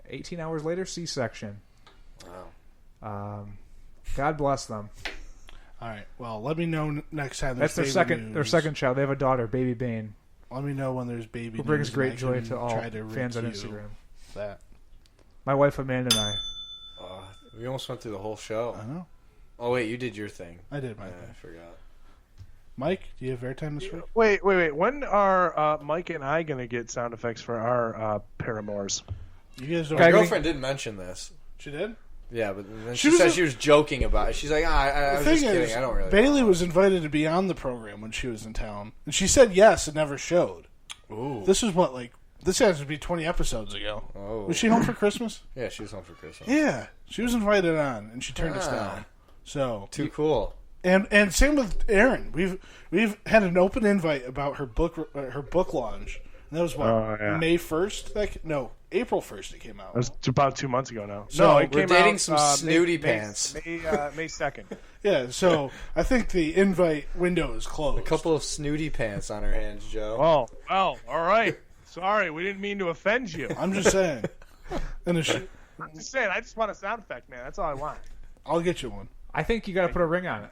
18 hours later, C-section. Wow. God bless them. All right. Well, let me know next time. That's their second child. They have a daughter, Baby Bane. Let me know when there's baby. Who brings news great and I joy can to all try to fans on review Instagram. That. My wife Amanda and I. We almost went through the whole show. I know. Oh wait, you did your thing. I did my I thing. forgot. Mike, do you have airtime this week? Wait. When are Mike and I going to get sound effects for our paramours? You guys don't. My girlfriend did mention this. She did? Yeah, but then she said she was joking about it. She's like, I was just kidding. I don't really. Bailey was invited to be on the program when she was in town, and she said yes and never showed. Ooh. This is what, like, this has to be 20 episodes ago. Oh. Was she home for Christmas? Yeah, she was home for Christmas. Yeah, she was invited on, and she turned us down. So Too cool. And same with Erin. We've had an open invite about her book launch. And that was what May 1st. April 1st. It came out. That was about 2 months ago now. So it we're came dating out, some snooty pants. May 2nd. Yeah. So I think the invite window is closed. A couple of snooty pants on her hands, Joe. Oh, well, all right. Sorry, we didn't mean to offend you. I'm just saying. I'm just saying. I just want a sound effect, man. That's all I want. I'll get you one. I think you got to put a ring on it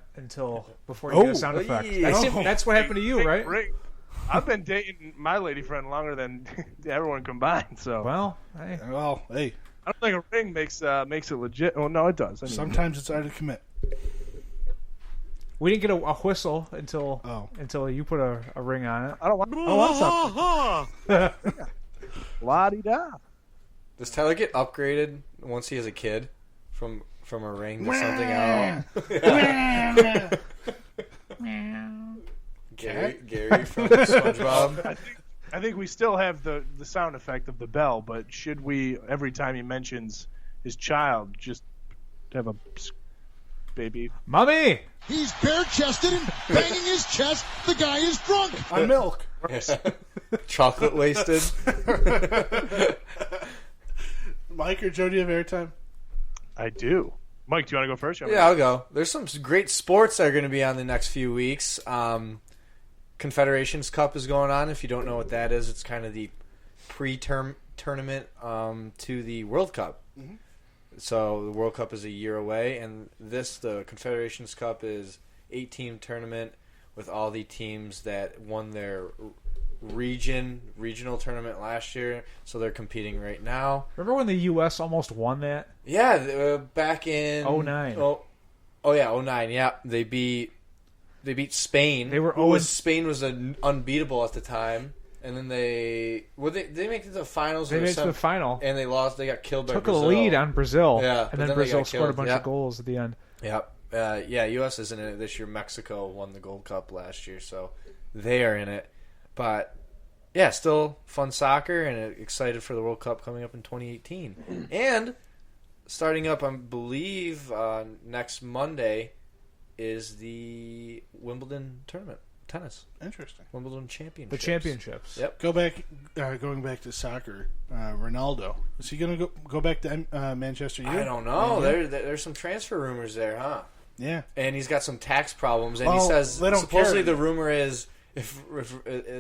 before you get a sound effect. That's what happened to you, right? Ring. I've been dating my lady friend longer than everyone combined. So well, hey. I don't think a ring makes it legit. Oh no, it does. Sometimes it's hard to commit. We didn't get a whistle until you put a ring on it. I don't want something. La-di-da. Does Tyler get upgraded once he has a kid from a ring to something else? Gary from SpongeBob. I think we still have the sound effect of the bell, but should we, every time he mentions his child, just have a baby? Mommy! He's bare-chested and banging his chest. The guy is drunk. On milk. Chocolate wasted. Mike or Joe, do you have airtime? I do. Mike, do you want to go first? Yeah, I'll go. There's some great sports that are going to be on the next few weeks. Confederations Cup is going on. If you don't know what that is, it's kind of the pre-tournament to the World Cup. Mm-hmm. So the World Cup is a year away, and the Confederations Cup is 8-team tournament with all the teams that won their regional tournament last year. So they're competing right now. Remember when the U.S. almost won that? Yeah, back in 2009. Oh yeah, 2009. Yeah, they beat Spain. Spain was unbeatable at the time, and then they make it to the finals. They made it to the final, and they lost. They got killed by Took Brazil. a lead on Brazil. Yeah, and then Brazil scored a bunch of goals at the end. Yep. U.S. isn't in it this year. Mexico won the Gold Cup last year, so they are in it. But yeah, still fun soccer, and excited for the World Cup coming up in 2018. And starting up, I believe, next Monday is the Wimbledon tournament. Tennis. Interesting. Wimbledon championships. The championships. Yep. Going back to soccer, Ronaldo. Is he going to go back to Manchester United? I don't know. There's some transfer rumors there, huh? Yeah. And he's got some tax problems, and he says supposedly the rumor is if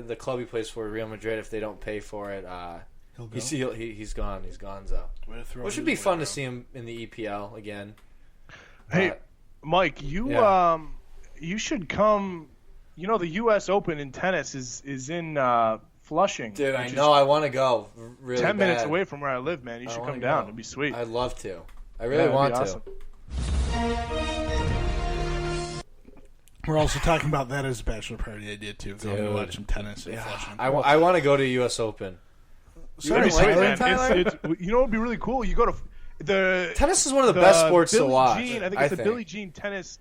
the club he plays for, Real Madrid, if they don't pay for it, he's gone. He's gonzo. Which would be fun to see him in the EPL again. Hey, Mike, you should come. You know, the U.S. Open in tennis is in Flushing. Dude, I know. I want to go. Really 10 bad. minutes away from where I live, man. You should come down. It'd be sweet. I'd love to. I really want to. Awesome. We're also talking about that as a bachelor party idea, too. Going to watch some tennis in Flushing. I want to go to U.S. Open. That'd be sweet, man. You know what would be really cool? You go to the... Tennis is one of the best sports to watch. I think it's the Billie Jean Tennis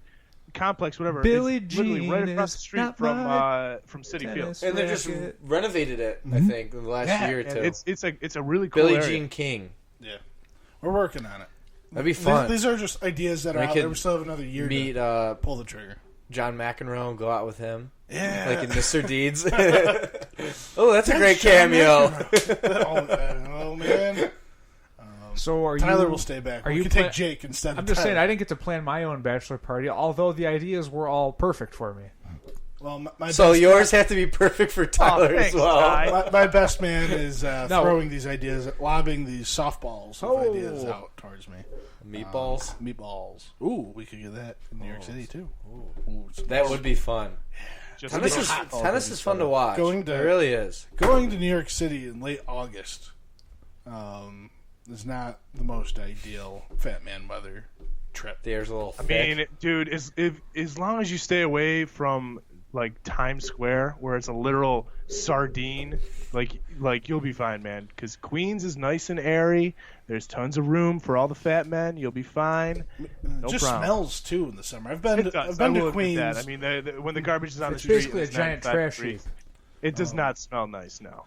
Complex, whatever. Billie it's literally Jean right across the street from City Field. And they just renovated it, I think, in the last year or two. It's a really cool Billie area. Jean King. Yeah. We're working on it. That'd be fun. These are just ideas that are out there. We still have another year to pull the trigger. John McEnroe and go out with him. Yeah. Like in Mr. Deeds. Oh, that's a great cameo. Oh, man. So Tyler will stay back. We can take Jake instead of I'm just saying, Tyler. I didn't get to plan my own bachelor party, although the ideas were all perfect for me. Well, so yours have to be perfect for Tyler as well. My best man is throwing these ideas, lobbing these softballs of ideas out towards me. Meatballs? Meatballs. Ooh, we could get that in New York City, too. Ooh, that would be fun. Tennis is fun to watch. It really is. Going to New York City in late August is not the most ideal fat man weather trip. The air's a little thick. I mean, dude, as long as you stay away from like Times Square, where it's a literal sardine, like you'll be fine, man. Because Queens is nice and airy. There's tons of room for all the fat men. You'll be fine. No just problem. Smells too in the summer. I've been to Queens. That. I mean, when the garbage is on It's the street, basically a giant trash heap. It does not smell nice now.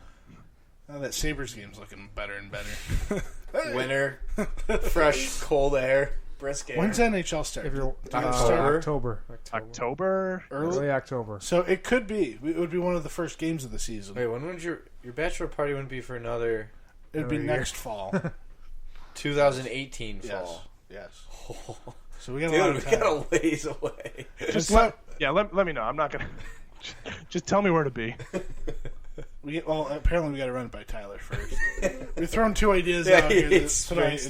Oh, that Sabres game's looking better and better. Winter, fresh, cold air, brisk air. When's NHL start? October. Early October. So it could be. It would be one of the first games of the season. Wait, when would your bachelor party wouldn't be for another? It'd be next fall. 2018 fall. Yes. So we got a lot of time. We got a ways away. Just let me know. I'm not gonna. Just tell me where to be. Apparently we got to run it by Tyler first. We've thrown two ideas out here tonight.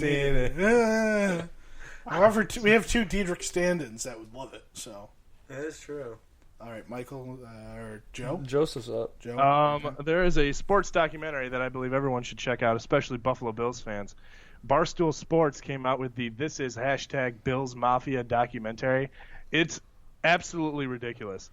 However, we have two Diedrich stand-ins that would love it. So that is true. All right, Michael or Joe? Joseph's up. Joe. There is a sports documentary that I believe everyone should check out, especially Buffalo Bills fans. Barstool Sports came out with the "This Is #Bills Mafia" documentary. It's absolutely ridiculous.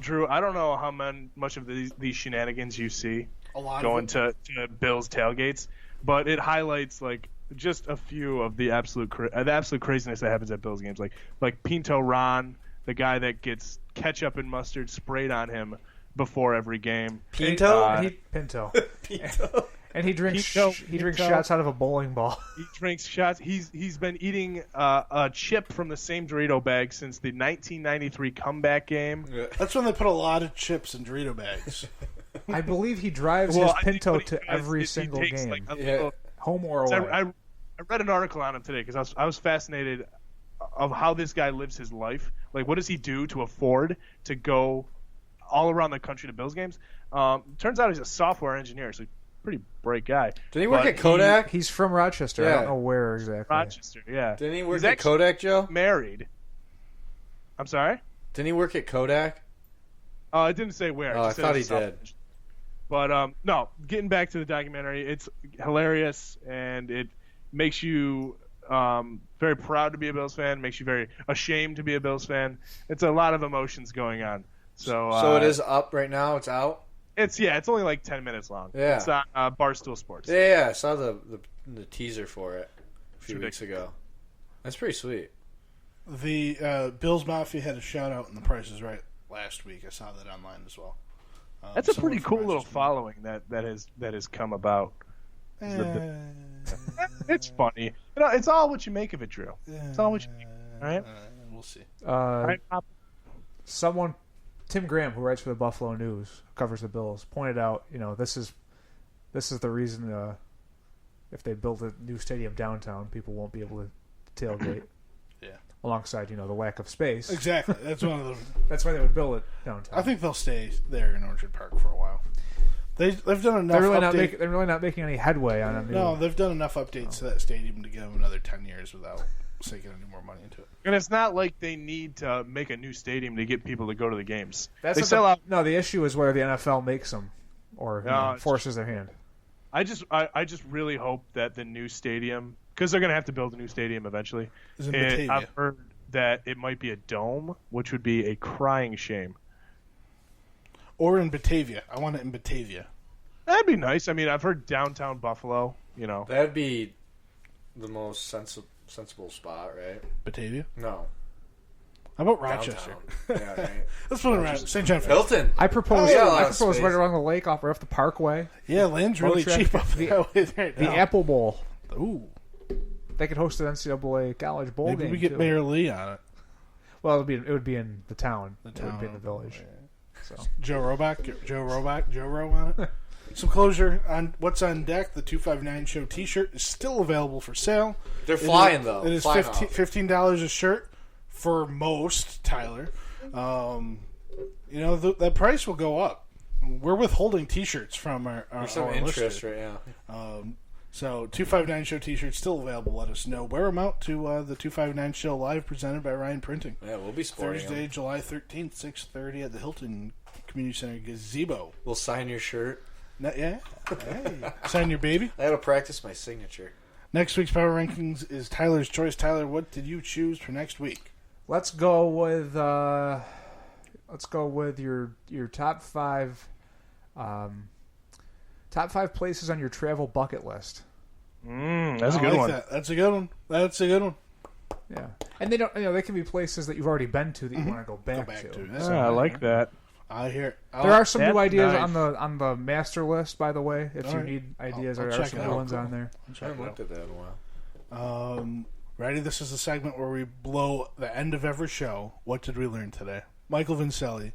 Drew, I don't know how much of these shenanigans you see going to Bills tailgates, but it highlights like just a few of the absolute craziness that happens at Bills games, like Pinto Ron the guy that gets ketchup and mustard sprayed on him before every game. Pinto? Pinto. Pinto. And he drinks Pinto. shots out of a bowling ball. He drinks shots. He's been eating a chip from the same Dorito bag since the 1993 comeback game. That's when they put a lot of chips in Dorito bags. I believe he drives his Pinto to every single game, Like home or away. I read an article on him today because I was fascinated of how this guy lives his life. Like, what does he do to afford to go all around the country to Bills games? Turns out he's a software engineer, so pretty bright guy. Did he work at Kodak? He's from Rochester. Yeah. I don't know where exactly. Rochester, yeah. Didn't he work He's at actually Kodak, Joe? Married. I'm sorry? Didn't he work at Kodak? It didn't say where. It Oh, I just said thought he it's a did. software. But no, getting back to the documentary, it's hilarious and it makes you very proud to be a Bills fan, makes you very ashamed to be a Bills fan. It's a lot of emotions going on. So it is up right now. It's out. It's only like 10 minutes long. Yeah. It's on Barstool Sports. Yeah, I saw the teaser for it a few weeks ago. That's pretty sweet. The Bills Mafia had a shout out in The Price is Right last week. I saw that online as well. That's a someone pretty from cool little Rochester. following that has come about. It's funny. It's all what you make of it, Drew. It's all what you make. All right. We'll see. All right, Pop. Someone, Tim Graham, who writes for the Buffalo News, covers the Bills, pointed out, this is the reason if they build a new stadium downtown, people won't be able to tailgate. Yeah. Alongside, the lack of space. Exactly. That's one of the. That's why they would build it downtown. I think they'll stay there in Orchard Park for a while. They've done enough. They're really not making any headway on it. No, they've done enough updates to that stadium to give them another 10 years without sinking any more money into it. And it's not like they need to make a new stadium to get people to go to the games. That's they sell out. No, the issue is whether the NFL makes them or forces their hand. I just really hope that the new stadium, because they're going to have to build a new stadium eventually. Is in And Batavia. I've heard that it might be a dome, which would be a crying shame. Or in Batavia. I want it in Batavia. That'd be nice. I mean, I've heard downtown Buffalo. That'd be the most sensible spot, right? Batavia? No. How about Rochester? Downtown. Yeah, right. Let's put it around St. John. Hilton. I propose. yeah, a lot I of propose space. right along the lake, off the Parkway, Yeah, land's really Boat cheap trip. up that way right the now. Apple Bowl. Ooh. They could host an NCAA college bowl Maybe game. we get too. Mayor Lee on it. Well, it would be in the town. The It would be in town. the village. So. Joe Rowe on it. Some closure on what's on deck. The 259 Show T-shirt is still available for sale. They're flying, though. It is Flying off. $15 a shirt for most, Tyler. That price will go up. We're withholding T-shirts from our There's some our interest listeners. right now. So 259 Show T-shirts still available. Let us know. Wear them out to the 259 Show Live presented by Ryan Printing. Yeah, we'll be sporting Thursday, them. July 13th, 6:30 at the Hilton Community Center Gazebo. We'll sign your shirt. Yeah. Hey. Sign your baby. I gotta practice my signature. Next week's Power Rankings is Tyler's choice. Tyler, what did you choose for next week? Let's go with your top five places on your travel bucket list. That's a I good like one. that. That's a good one. Yeah, and they don't. They can be places that you've already been to that you want to go back, to. That's I like that. I hear it. There are some That's new ideas nice. on the master list, by the way. If you All right. need ideas, I'll there are check some it new out. ones on there. I haven't looked at that in a while. Ready? This is the segment where we blow the end of every show. What did we learn today? Michael Vincelli,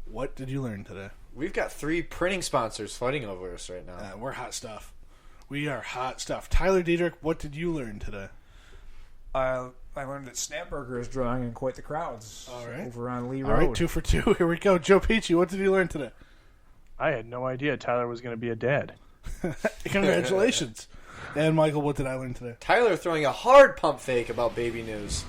what did you learn today? We've got 3 printing sponsors fighting over us right now. We're hot stuff. We are hot stuff. Tyler Diedrich, what did you learn today? I learned that Snapburger is drawing in quite the crowds. All right. Over on Lee All Road. right, 2 for 2. Here we go. Joe Peachy, what did you learn today? I had no idea Tyler was going to be a dad. Congratulations. And Michael, what did I learn today? Tyler throwing a hard pump fake about baby news.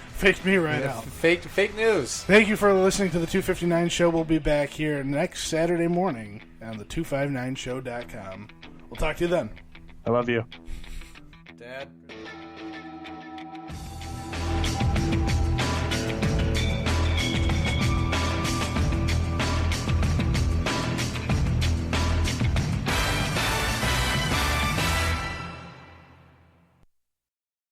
Faked me right out. Fake news. Thank you for listening to the 259 Show. We'll be back here next Saturday morning on the 259show.com. We'll talk to you then. I love you. Dad.